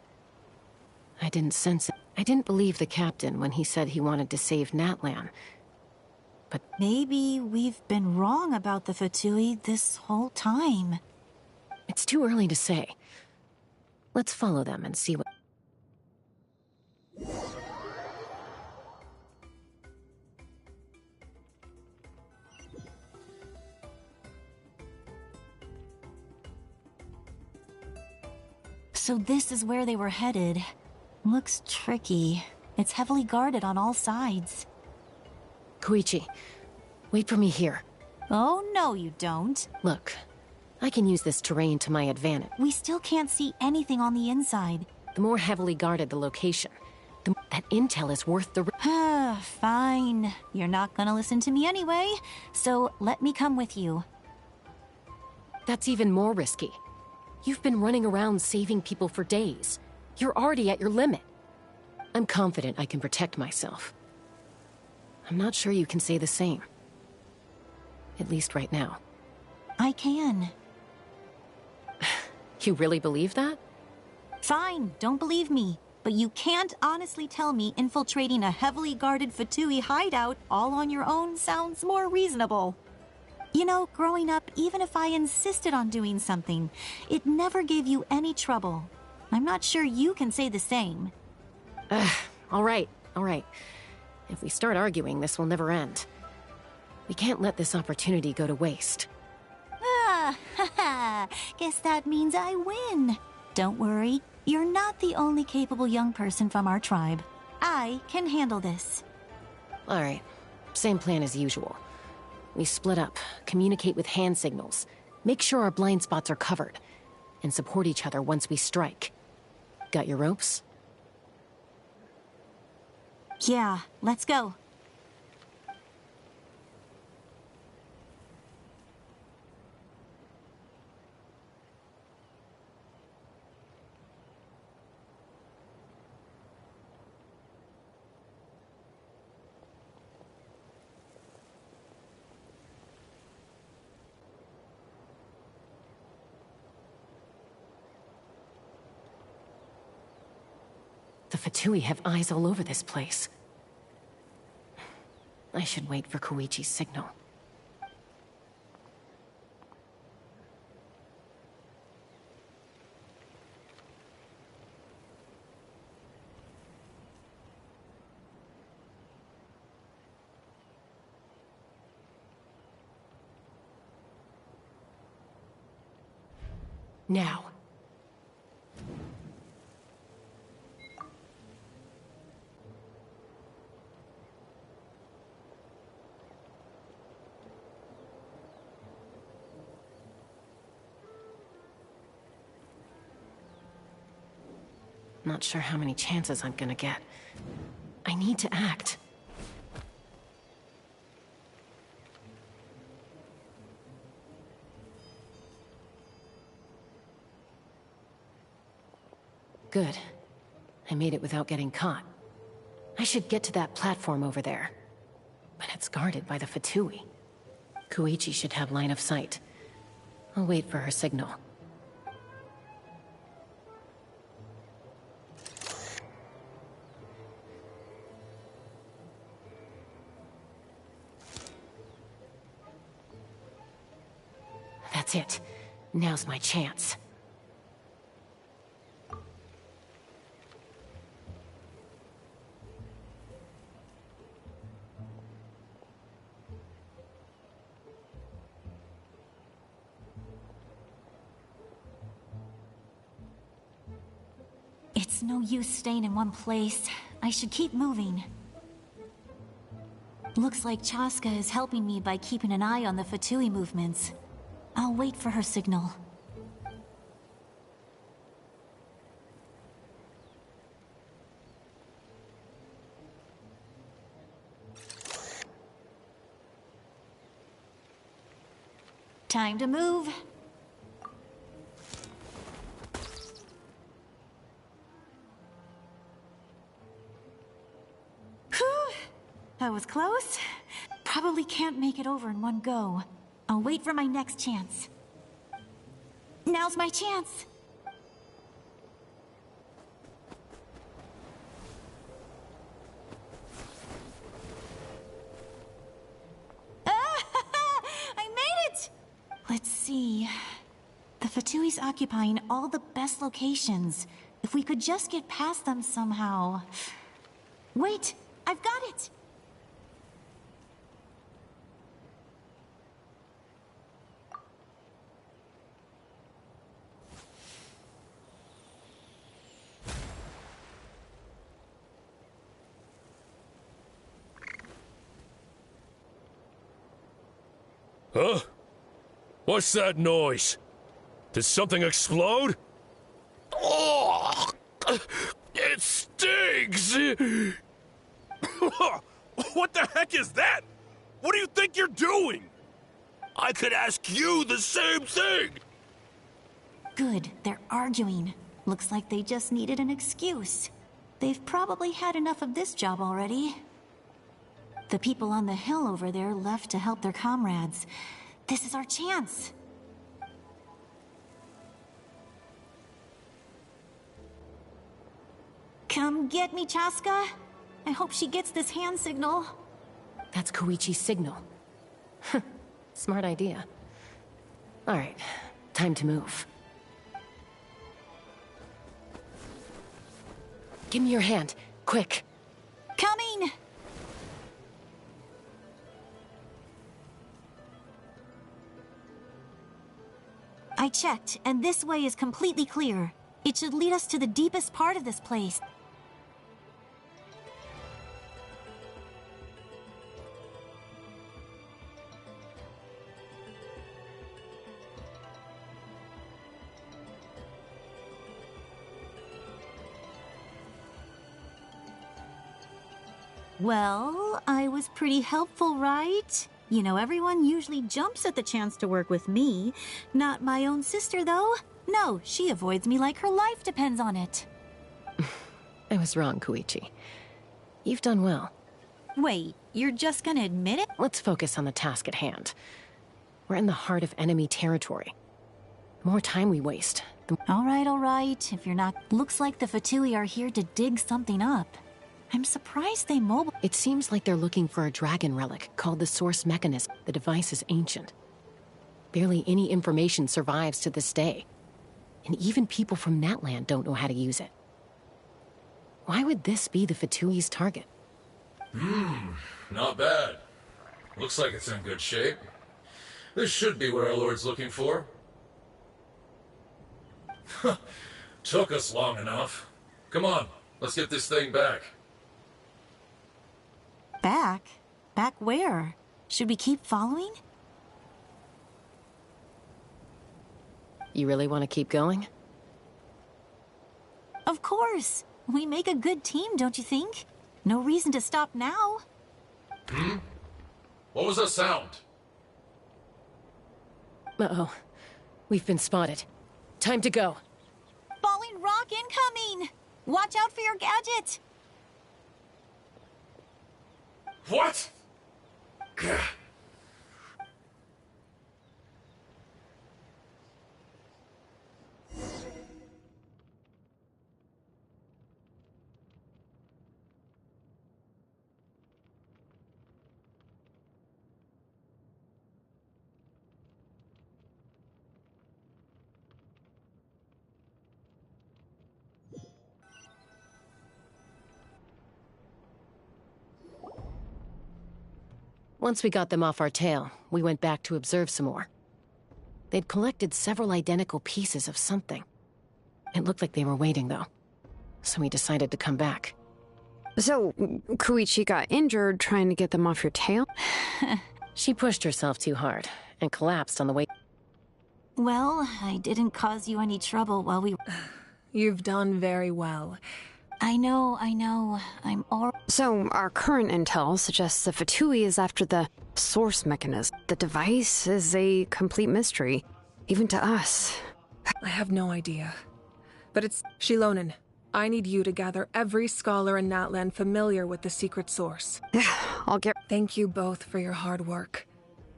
[SPEAKER 12] I didn't sense it. I didn't believe the captain when he said he wanted to save Natlan. But
[SPEAKER 1] maybe we've been wrong about the Fatui this whole time.
[SPEAKER 12] It's too early to say. Let's follow them and see what...
[SPEAKER 1] So this is where they were headed. Looks tricky. It's heavily guarded on all sides.
[SPEAKER 12] Koichi, wait for me here.
[SPEAKER 1] Oh, no you don't.
[SPEAKER 12] Look, I can use this terrain to my advantage.
[SPEAKER 1] We still can't see anything on the inside.
[SPEAKER 12] The more heavily guarded the location, that intel is worth the...
[SPEAKER 1] Fine. You're not gonna listen to me anyway, so let me come with you.
[SPEAKER 12] That's even more risky. You've been running around saving people for days. You're already at your limit. I'm confident I can protect myself. I'm not sure you can say the same. At least right now.
[SPEAKER 1] I can.
[SPEAKER 12] You really believe that?
[SPEAKER 1] Fine, don't believe me. But you can't honestly tell me infiltrating a heavily guarded Fatui hideout all on your own sounds more reasonable. You know, growing up, even if I insisted on doing something, it never gave you any trouble. I'm not sure you can say the same.
[SPEAKER 12] All right. If we start arguing, this will never end. We can't let this opportunity go to waste.
[SPEAKER 1] Guess that means I win. Don't worry, you're not the only capable young person from our tribe. I can handle this.
[SPEAKER 12] All right, same plan as usual. We split up, communicate with hand signals, make sure our blind spots are covered, and support each other once we strike. Got your ropes?
[SPEAKER 1] Yeah, let's go.
[SPEAKER 12] The Fatui have eyes all over this place. I should wait for Koichi's signal. Now. Not sure how many chances I'm gonna get. I need to act. Good. I made it without getting caught. I should get to that platform over there. But it's guarded by the Fatui. Koichi should have line of sight. I'll wait for her signal. That's it. Now's my chance.
[SPEAKER 1] It's no use staying in one place. I should keep moving. Looks like Chaska is helping me by keeping an eye on the Fatui movements. I'll wait for her signal. Time to move. That was close. Probably can't make it over in one go. I'll wait for my next chance. Now's my chance. I made it! Let's see. The Fatui's occupying all the best locations. If we could just get past them somehow. Wait, I've got it!
[SPEAKER 15] Huh? What's that noise? Did something explode? Oh! It stings!
[SPEAKER 16] What the heck is that? What do you think you're doing?
[SPEAKER 15] I could ask you the same thing!
[SPEAKER 1] Good, they're arguing. Looks like they just needed an excuse. They've probably had enough of this job already. The people on the hill over there left to help their comrades. This is our chance. Come get me, Chaska. I hope she gets this hand signal.
[SPEAKER 12] That's Koichi's signal. Smart idea. Alright, time to move. Give me your hand, quick.
[SPEAKER 1] Coming! I checked, and this way is completely clear. It should lead us to the deepest part of this place. Well, I was pretty helpful, right? You know, everyone usually jumps at the chance to work with me. Not my own sister, though. No, she avoids me like her life depends on it.
[SPEAKER 12] I was wrong, Koichi. You've done well.
[SPEAKER 1] Wait, you're just gonna admit it?
[SPEAKER 12] Let's focus on the task at hand. We're in the heart of enemy territory. The more time we waste, the...
[SPEAKER 1] All right. If you're not... Looks like the Fatui are here to dig something up. I'm surprised they mobile...
[SPEAKER 12] It seems like they're looking for a dragon relic called the Source Mechanism. The device is ancient. Barely any information survives to this day. And even people from that land don't know how to use it. Why would this be the Fatui's target?
[SPEAKER 17] Not bad. Looks like it's in good shape. This should be what our Lord's looking for. Took us long enough. Come on, let's get this thing back.
[SPEAKER 1] Back? Back where? Should we keep following?
[SPEAKER 12] You really want to keep going?
[SPEAKER 1] Of
[SPEAKER 18] course. We make a good team, don't you think? No reason to stop now.
[SPEAKER 17] What was that sound?
[SPEAKER 12] Uh-oh. We've been spotted. Time to go.
[SPEAKER 18] Falling rock incoming! Watch out for your gadget!
[SPEAKER 17] What?
[SPEAKER 12] Once we got them off our tail, we went back to observe some more. They'd collected several identical pieces of something. It looked like they were waiting, though. So we decided to come back.
[SPEAKER 4] So, Koichi got injured trying to get them off your tail?
[SPEAKER 12] She pushed herself too hard and collapsed on the way.
[SPEAKER 18] Well, I didn't cause you any trouble while we...
[SPEAKER 13] You've done very well.
[SPEAKER 18] I know. I'm all...
[SPEAKER 4] So, our current intel suggests that Fatui is after the source mechanism. The device is a complete mystery, even to us.
[SPEAKER 13] I have no idea. But it's... Shilonen, I need you to gather every scholar in Natlan familiar with the secret source.
[SPEAKER 4] I'll get...
[SPEAKER 13] Thank you both for your hard work.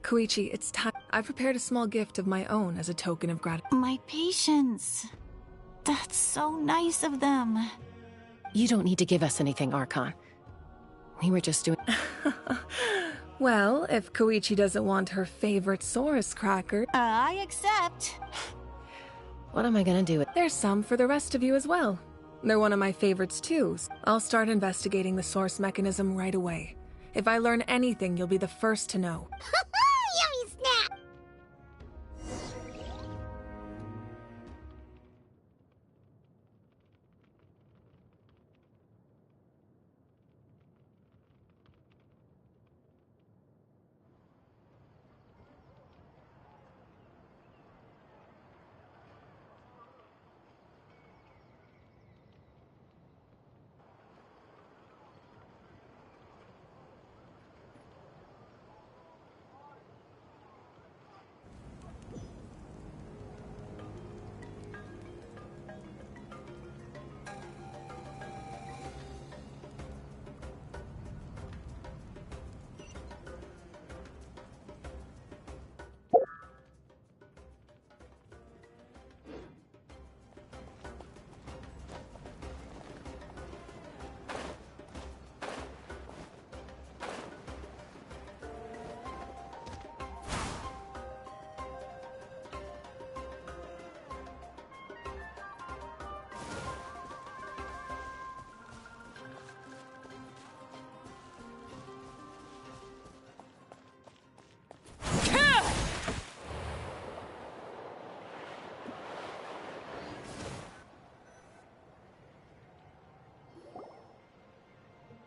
[SPEAKER 13] Koichi, it's time. I've prepared a small gift of my own as a token of gratitude.
[SPEAKER 18] My patience. That's so nice of them.
[SPEAKER 12] You don't need to give us anything, Archon. We were just doing...
[SPEAKER 13] Well, if Koichi doesn't want her favorite Saurus cracker...
[SPEAKER 18] I accept.
[SPEAKER 12] What am I gonna do with...
[SPEAKER 13] There's some for the rest of you as well. They're one of my favorites too. I'll start investigating the source mechanism right away. If I learn anything, you'll be the first to know.
[SPEAKER 3] Yummy snack!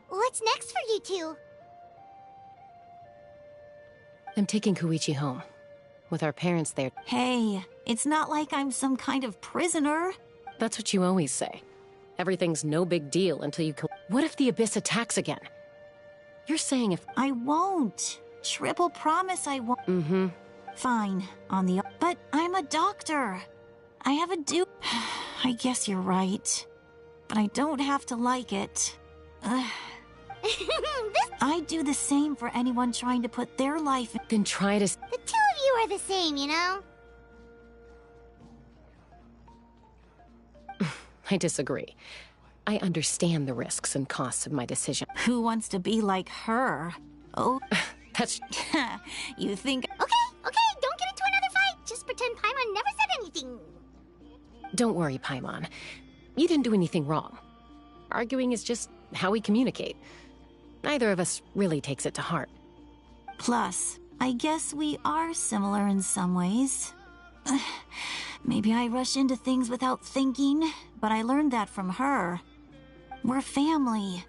[SPEAKER 3] What's next for you two?
[SPEAKER 12] I'm taking Koichi home. With our parents there.
[SPEAKER 18] Hey, it's not like I'm some kind of prisoner.
[SPEAKER 12] That's what you always say. Everything's no big deal until you... What if the Abyss attacks again? You're saying if...
[SPEAKER 18] I won't. Triple promise I won't.
[SPEAKER 12] Mm-hmm.
[SPEAKER 18] Fine, on the... But I'm a doctor. I have a I guess you're right. But I don't have to like it. I do the same for anyone trying to put their life in...
[SPEAKER 12] Then try to...
[SPEAKER 3] The two of you are the same, you know?
[SPEAKER 12] I disagree. I understand the risks and costs of my decision.
[SPEAKER 18] Who wants to be like her? Oh,
[SPEAKER 12] that's...
[SPEAKER 18] You think...
[SPEAKER 3] Okay, don't get into another fight. Just pretend Paimon never said anything.
[SPEAKER 12] Don't worry, Paimon. You didn't do anything wrong. Arguing is just how we communicate. Neither of us really takes it to heart.
[SPEAKER 18] Plus, I guess we are similar in some ways. Maybe I rush into things without thinking, but I learned that from her. We're family.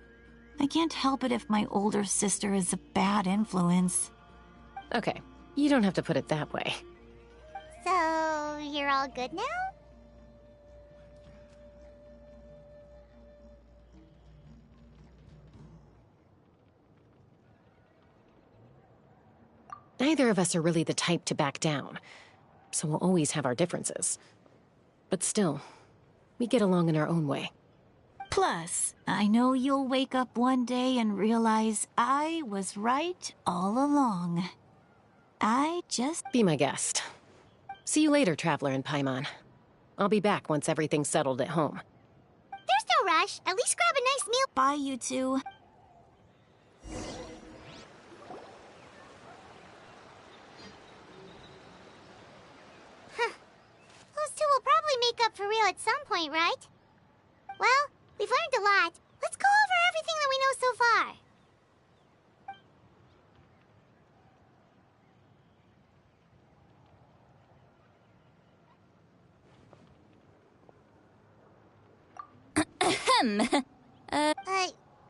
[SPEAKER 18] I can't help it if my older sister is a bad influence.
[SPEAKER 12] Okay, you don't have to put it that way.
[SPEAKER 3] So, you're all good now?
[SPEAKER 12] Neither of us are really the type to back down, so we'll always have our differences. But still, we get along in our own way.
[SPEAKER 18] Plus, I know you'll wake up one day and realize I was right all along. I just...
[SPEAKER 12] Be my guest. See you later, Traveler in Paimon. I'll be back once everything's settled at home.
[SPEAKER 3] There's no rush. At least grab a nice meal.
[SPEAKER 18] Bye, you two.
[SPEAKER 3] Those two will probably make up for real at some point, right? Well, we've learned a lot. Let's go over everything that we know so far.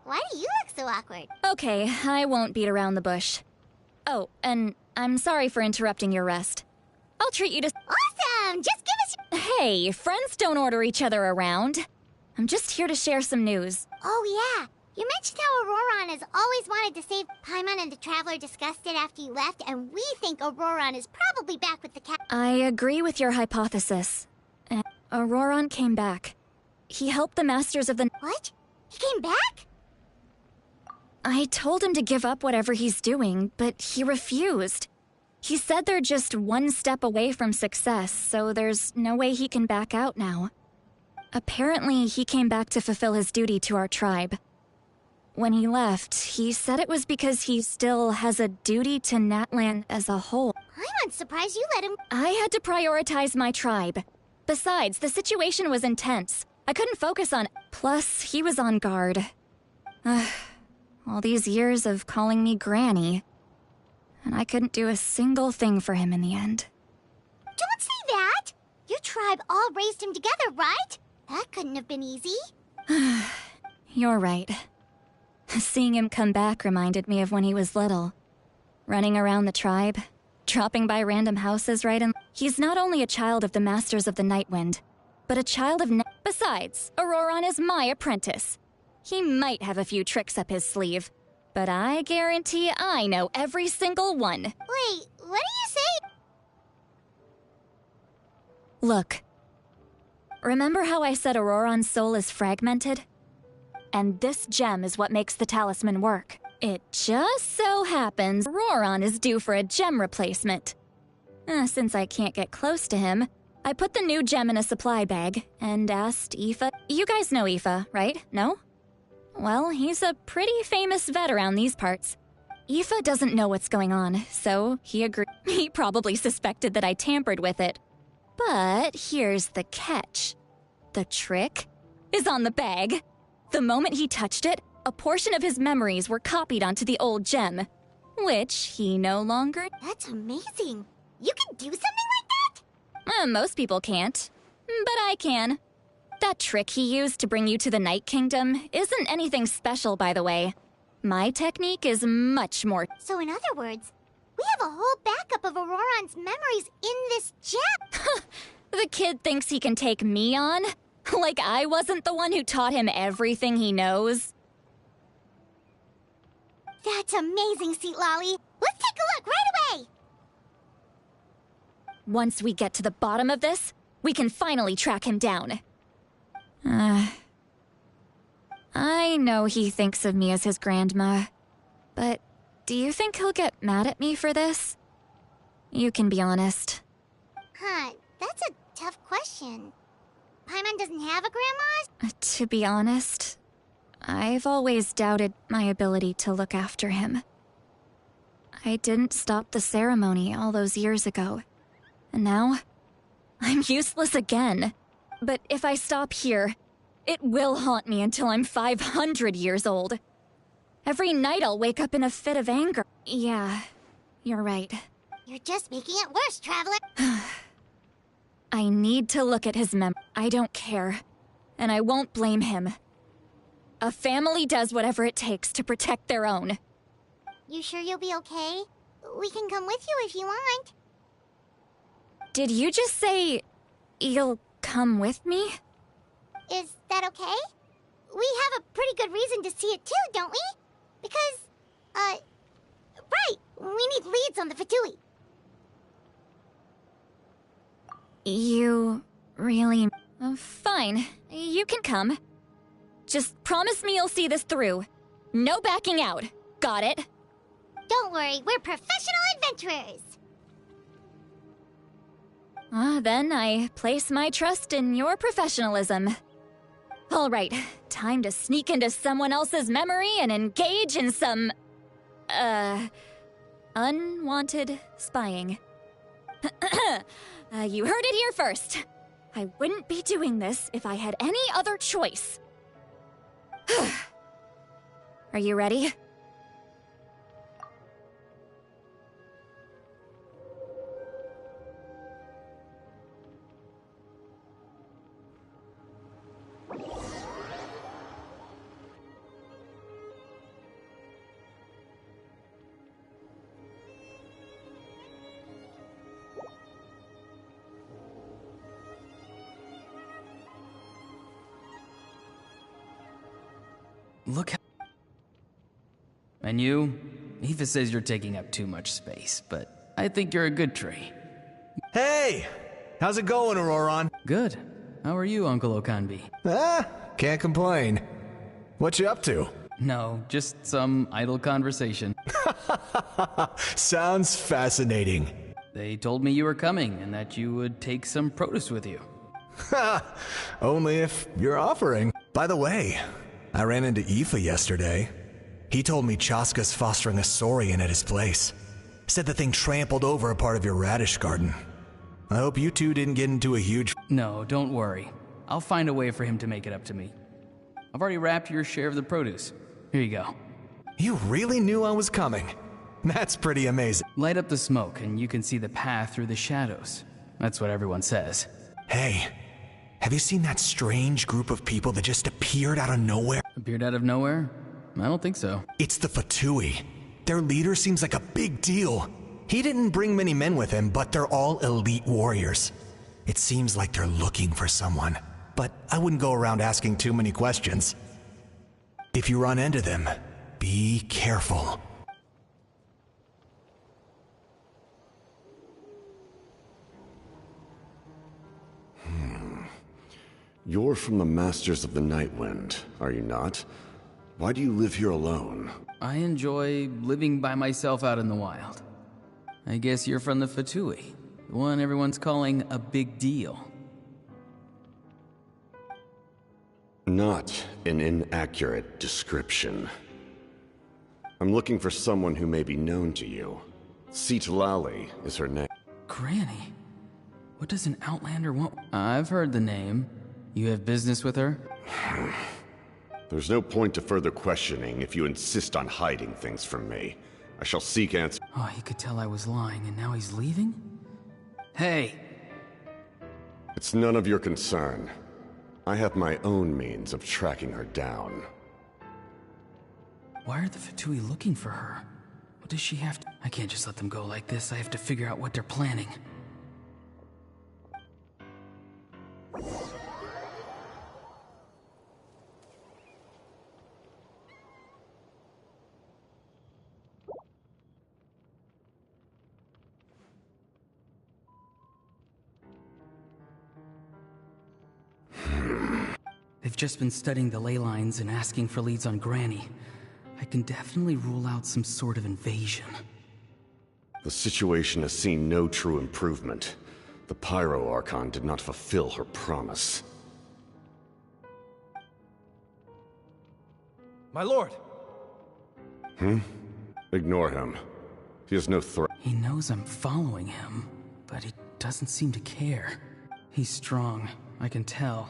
[SPEAKER 3] Why do you look so awkward?
[SPEAKER 5] Okay, I won't beat around the bush. Oh, and I'm sorry for interrupting your rest. I'll treat you to...
[SPEAKER 3] Awesome! Just give us...
[SPEAKER 5] Hey, friends don't order each other around. I'm just here to share some news.
[SPEAKER 3] Oh, yeah. You mentioned how Auroron has always wanted to save Paimon, and the Traveler discussed it after you left, and we think Auroron is probably back with the cat.
[SPEAKER 5] I agree with your hypothesis. Auroron came back. He helped the Masters of the...
[SPEAKER 3] What? He came back?
[SPEAKER 5] I told him to give up whatever he's doing, but he refused. He said they're just one step away from success, so there's no way he can back out now. Apparently, he came back to fulfill his duty to our tribe. When he left, he said it was because he still has a duty to Natlan as a whole.
[SPEAKER 3] I'm surprised you let him...
[SPEAKER 5] I had to prioritize my tribe. Besides, the situation was intense. I couldn't focus on... Plus, he was on guard. All these years of calling me Granny. And I couldn't do a single thing for him in the end.
[SPEAKER 3] Don't say that! Your tribe all raised him together, right? That couldn't have been easy.
[SPEAKER 5] You're right. Seeing him come back reminded me of when he was little. Running around the tribe, dropping by random houses right in... He's not only a child of the Masters of the Nightwind, but a child of... Besides, Auroron is my apprentice. He might have a few tricks up his sleeve, but I guarantee I know every single one.
[SPEAKER 3] Wait, what do you say?
[SPEAKER 5] Look. Remember how I said Auroron's soul is fragmented? And this gem is what makes the talisman work. It just so happens Auroron is due for a gem replacement. Since I can't get close to him, I put the new gem in a supply bag and asked Aoife... You guys know Aoife, right? No? Well, he's a pretty famous vet around these parts. Aoife doesn't know what's going on, so he agreed. He probably suspected that I tampered with it. But here's the catch. The trick is on the bag. The moment he touched it, a portion of his memories were copied onto the old gem, which he no longer...
[SPEAKER 3] That's amazing. You can do something like that?
[SPEAKER 5] Most people can't, but I can. That trick he used to bring you to the Night Kingdom isn't anything special, by the way. My technique is much more...
[SPEAKER 3] So in other words, we have a whole backup of Auroron's memories in this gem.
[SPEAKER 5] The kid thinks he can take me on? Like I wasn't the one who taught him everything he knows?
[SPEAKER 3] That's amazing, Sweet Lolly. Let's take a look right away!
[SPEAKER 5] Once we get to the bottom of this, we can finally track him down. I know he thinks of me as his grandma, but do you think he'll get mad at me for this? You can be honest.
[SPEAKER 3] That's a tough question. Paimon doesn't have a grandma?
[SPEAKER 5] To be honest, I've always doubted my ability to look after him. I didn't stop the ceremony all those years ago, and now I'm useless again. But if I stop here, it will haunt me until I'm 500 years old. Every night I'll wake up in a fit of anger. Yeah, you're right.
[SPEAKER 3] You're just making it worse, Traveler.
[SPEAKER 5] I need to look at his memory. I don't care, and I won't blame him. A family does whatever it takes to protect their own.
[SPEAKER 3] You sure you'll be okay? We can come with you if you want.
[SPEAKER 5] Did you just say you'll come with me?
[SPEAKER 3] Is that okay? We have a pretty good reason to see it too, don't we? Because, right, We need leads on the Fatui.
[SPEAKER 5] You really... fine. You can come. Just promise me you'll see this through. No backing out. Got it?
[SPEAKER 3] Don't worry, we're professional adventurers.
[SPEAKER 5] Then I place my trust in your professionalism. All right, time to sneak into someone else's memory and engage in some... unwanted spying. You heard it here first. I wouldn't be doing this if I had any other choice. Are you ready?
[SPEAKER 6] Look how... And you? Aoife says you're taking up too much space, but I think you're a good tree.
[SPEAKER 19] Hey! How's it going, Auroron?
[SPEAKER 6] Good. How are you, Uncle Okanbi?
[SPEAKER 19] Can't complain. What you up to?
[SPEAKER 6] No, just some idle conversation.
[SPEAKER 19] Sounds fascinating.
[SPEAKER 6] They told me you were coming and that you would take some produce with you.
[SPEAKER 19] Only if you're offering. By the way, I ran into Aoife yesterday. He told me Chaska's fostering a Saurian at his place. Said the thing trampled over a part of your radish garden. I hope you two didn't get into a huge...
[SPEAKER 6] No, don't worry. I'll find a way for him to make it up to me. I've already wrapped your share of the produce. Here you go.
[SPEAKER 19] You really knew I was coming. That's pretty amazing.
[SPEAKER 6] Light up the smoke and you can see the path through the shadows. That's what everyone says.
[SPEAKER 19] Hey, have you seen that strange group of people that just appeared out of nowhere?
[SPEAKER 6] Appeared out of nowhere? I don't think so.
[SPEAKER 19] It's the Fatui. Their leader seems like a big deal. He didn't bring many men with him, but they're all elite warriors. It seems like they're looking for someone, but I wouldn't go around asking too many questions. If you run into them, be careful.
[SPEAKER 7] You're from the Masters of the Nightwind, are you not? Why do you live here alone?
[SPEAKER 6] I enjoy living by myself out in the wild. I guess you're from the Fatui, the one everyone's calling a big deal.
[SPEAKER 7] Not an inaccurate description. I'm looking for someone who may be known to you. Citlali is her name.
[SPEAKER 6] Granny? What does an Outlander want? I've heard the name. You have business with her?
[SPEAKER 7] There's no point to further questioning if you insist on hiding things from me. I shall seek answers.
[SPEAKER 6] Oh, he could tell I was lying and now he's leaving? Hey!
[SPEAKER 7] It's none of your concern. I have my own means of tracking her down.
[SPEAKER 6] Why are the Fatui looking for her? What does she have to... I can't just let them go like this. I have to figure out what they're planning. They've just been studying the ley lines and asking for leads on Granny. I can definitely rule out some sort of invasion.
[SPEAKER 7] The situation has seen no true improvement. The Pyro Archon did not fulfill her promise.
[SPEAKER 2] My lord!
[SPEAKER 7] Ignore him. He has no threat.
[SPEAKER 6] He knows I'm following him, but he doesn't seem to care. He's strong, I can tell.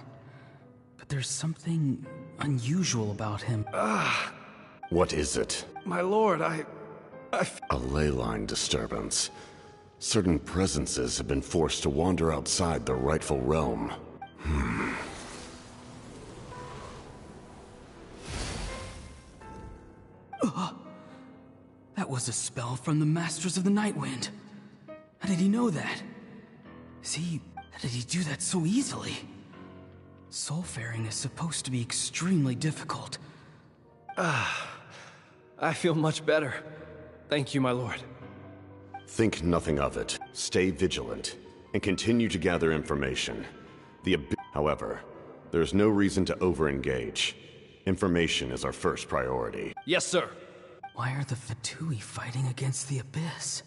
[SPEAKER 6] But there's something unusual about him.
[SPEAKER 7] What is it?
[SPEAKER 2] My lord,
[SPEAKER 7] A ley line disturbance. Certain presences have been forced to wander outside their rightful realm.
[SPEAKER 6] That was a spell from the Masters of the Nightwind. How did he know that? How did he do that so easily? Soulfaring is supposed to be extremely difficult.
[SPEAKER 2] I feel much better. Thank you, my lord.
[SPEAKER 7] Think nothing of it. Stay vigilant, and continue to gather information. However, there's no reason to over-engage. Information is our first priority.
[SPEAKER 2] Yes, sir.
[SPEAKER 6] Why are the Fatui fighting against the Abyss?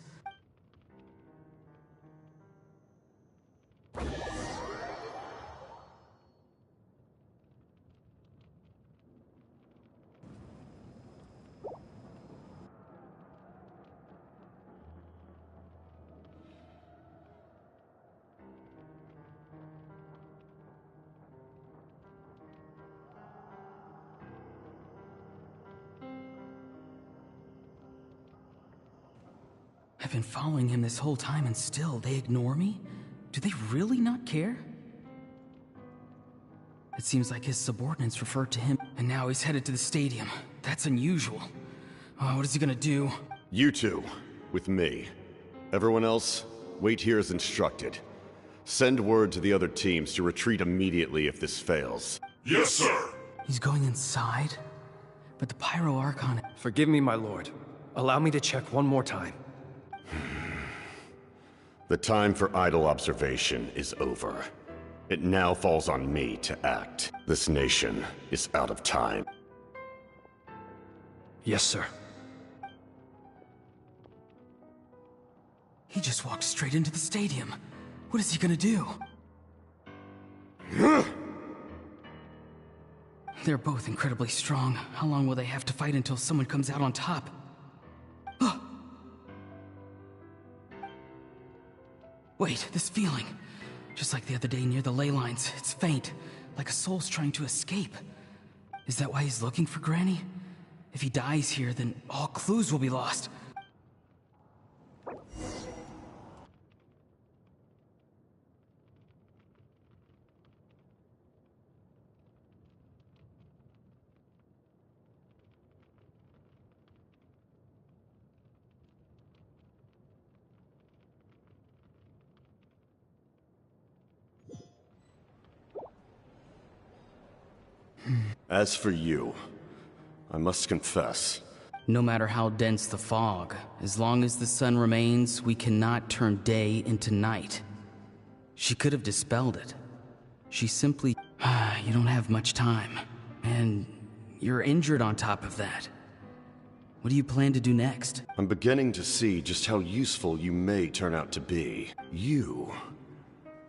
[SPEAKER 6] I've been following him this whole time and still they ignore me? Do they really not care? It seems like his subordinates referred to him, and now he's headed to the stadium. That's unusual. What is he gonna do?
[SPEAKER 7] You two, with me. Everyone else, wait here as instructed. Send word to the other teams to retreat immediately if this fails.
[SPEAKER 8] Yes, sir!
[SPEAKER 6] He's going inside? But the Pyro Archon...
[SPEAKER 2] Forgive me, my lord. Allow me to check one more time.
[SPEAKER 7] The time for idle observation is over. It now falls on me to act. This nation is out of time.
[SPEAKER 2] Yes, sir.
[SPEAKER 6] He just walked straight into the stadium. What is he gonna do? They're both incredibly strong. How long will they have to fight until someone comes out on top? Wait, this feeling. Just like the other day near the ley lines, it's faint, like a soul's trying to escape. Is that why he's looking for Granny? If he dies here, then all clues will be lost.
[SPEAKER 7] As for you, I must confess.
[SPEAKER 6] No matter how dense the fog, as long as the sun remains, we cannot turn day into night. She could have dispelled it. She simply... You don't have much time. And you're injured on top of that. What do you plan to do next?
[SPEAKER 7] I'm beginning to see just how useful you may turn out to be. You...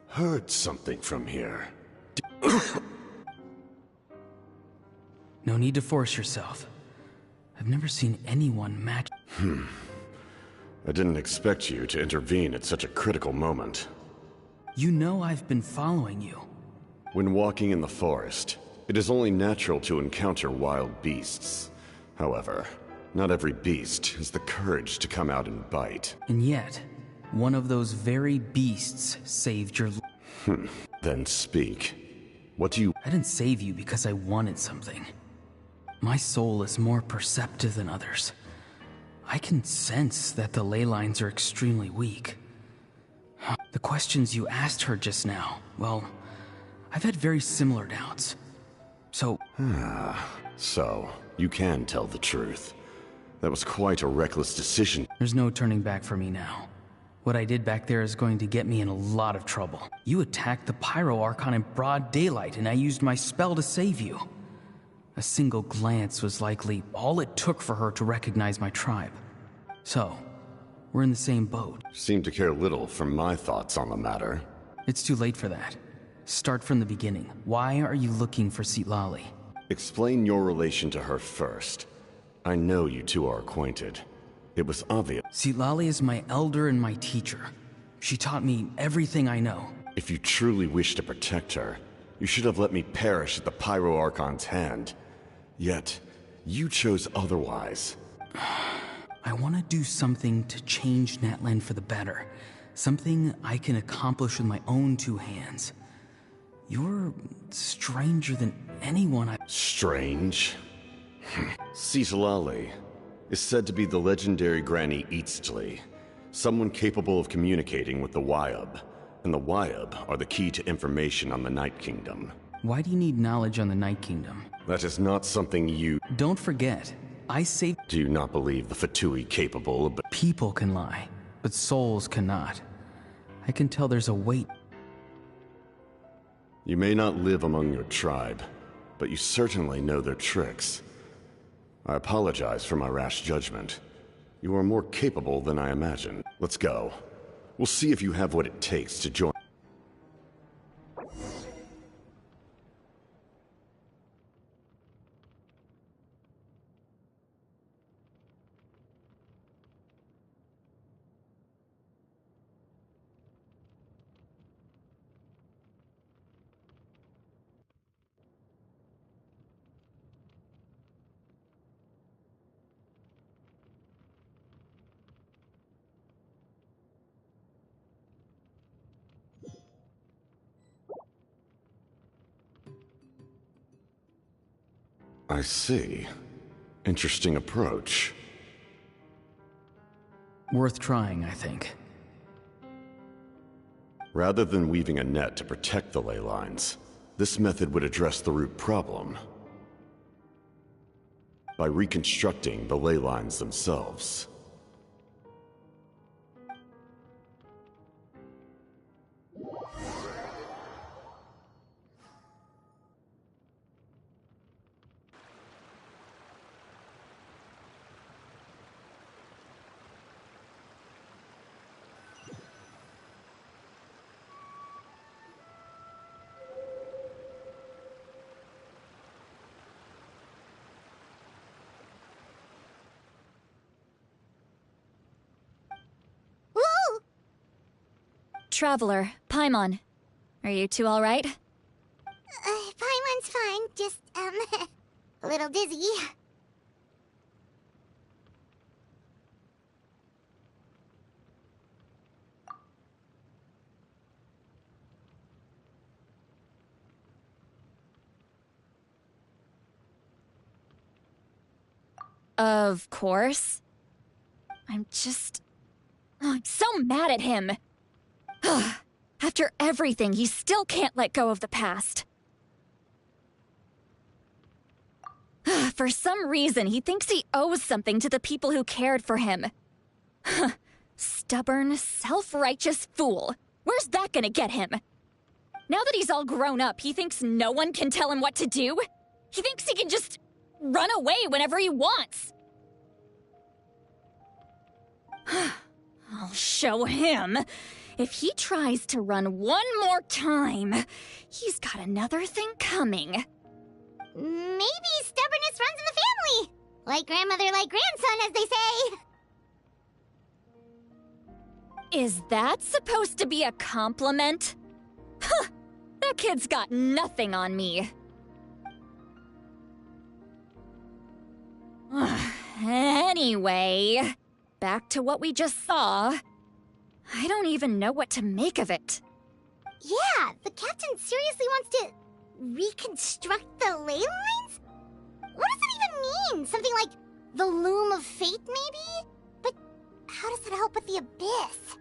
[SPEAKER 7] heard something from here.
[SPEAKER 6] No need to force yourself. I've never seen anyone match...
[SPEAKER 7] I didn't expect you to intervene at such a critical moment.
[SPEAKER 6] You know I've been following you.
[SPEAKER 7] When walking in the forest, it is only natural to encounter wild beasts. However, not every beast has the courage to come out and bite.
[SPEAKER 6] And yet, one of those very beasts saved your...
[SPEAKER 7] Then speak. What do you...
[SPEAKER 6] I didn't save you because I wanted something. My soul is more perceptive than others. I can sense that the ley lines are extremely weak. The questions you asked her just now, well, I've had very similar doubts. So...
[SPEAKER 7] So, you can tell the truth. That was quite a reckless decision.
[SPEAKER 6] There's no turning back for me now. What I did back there is going to get me in a lot of trouble. You attacked the Pyro Archon in broad daylight, and I used my spell to save you. A single glance was likely all it took for her to recognize my tribe. So, we're in the same boat.
[SPEAKER 7] Seem to care little for my thoughts on the matter.
[SPEAKER 6] It's too late for that. Start from the beginning. Why are you looking for Citlali?
[SPEAKER 7] Explain your relation to her first. I know you two are acquainted. It was obvious.
[SPEAKER 6] Citlali is my elder and my teacher. She taught me everything I know.
[SPEAKER 7] If you truly wish to protect her, you should have let me perish at the Pyro Archon's hand. Yet, you chose otherwise.
[SPEAKER 6] I want to do something to change Natlan for the better. Something I can accomplish with my own two hands. You're stranger than anyone I...
[SPEAKER 7] Strange? Citlali is said to be the legendary Granny Eastly, someone capable of communicating with the Wyab, and the Wyab are the key to information on the Night Kingdom.
[SPEAKER 6] Why do you need knowledge on the Night Kingdom?
[SPEAKER 7] That is not something you...
[SPEAKER 6] Don't forget, I saved...
[SPEAKER 7] Do you not believe the Fatui capable of...
[SPEAKER 6] People can lie. but souls cannot. I can tell there's a weight.
[SPEAKER 7] You may not live among your tribe, but you certainly know their tricks. I apologize for my rash judgment. You are more capable than I imagined. Let's go. We'll see if you have what it takes to join. I see. Interesting approach.
[SPEAKER 6] Worth trying, I think.
[SPEAKER 7] Rather than weaving a net to protect the ley lines, this method would address the root problem by reconstructing the ley lines themselves.
[SPEAKER 5] Traveler, Paimon. Are you two alright?
[SPEAKER 3] Paimon's fine, just, a little dizzy.
[SPEAKER 5] Of course. I'm so mad at him. After everything, he still can't let go of the past. For some reason, he thinks he owes something to the people who cared for him. Stubborn, self-righteous fool. Where's that gonna get him? Now that he's all grown up, he thinks no one can tell him what to do? He thinks he can just run away whenever he wants. I'll show him. If he tries to run one more time, he's got another thing coming.
[SPEAKER 3] Maybe stubbornness runs in the family. Like grandmother, like grandson, as they say.
[SPEAKER 5] Is that supposed to be a compliment? Huh! That kid's got nothing on me. Anyway, back to what we just saw. I don't even know what to make of it.
[SPEAKER 3] Yeah, the captain seriously wants to reconstruct the ley lines? What does that even mean? Something like the loom of fate, maybe? But how does that help with the abyss?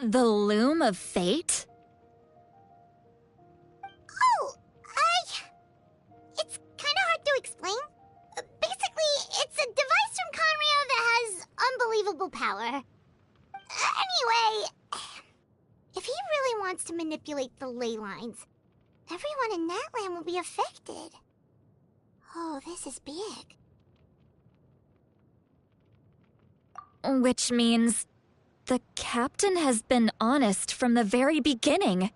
[SPEAKER 5] The loom of fate?
[SPEAKER 3] Oh, it's kind of hard to explain. Basically, it's a device from Conrio that has unbelievable power. Anyway, if he really wants to manipulate the ley lines, everyone in Natlan will be affected. Oh, this is big.
[SPEAKER 5] Which means the captain has been honest from the very beginning.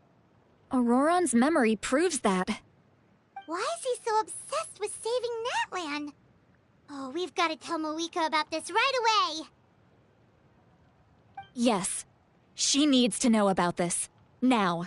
[SPEAKER 5] Auroron's memory proves that.
[SPEAKER 3] Why is he so obsessed with saving Natlan? Oh, we've got to tell Moeka about this right away.
[SPEAKER 5] Yes, she needs to know about this. Now.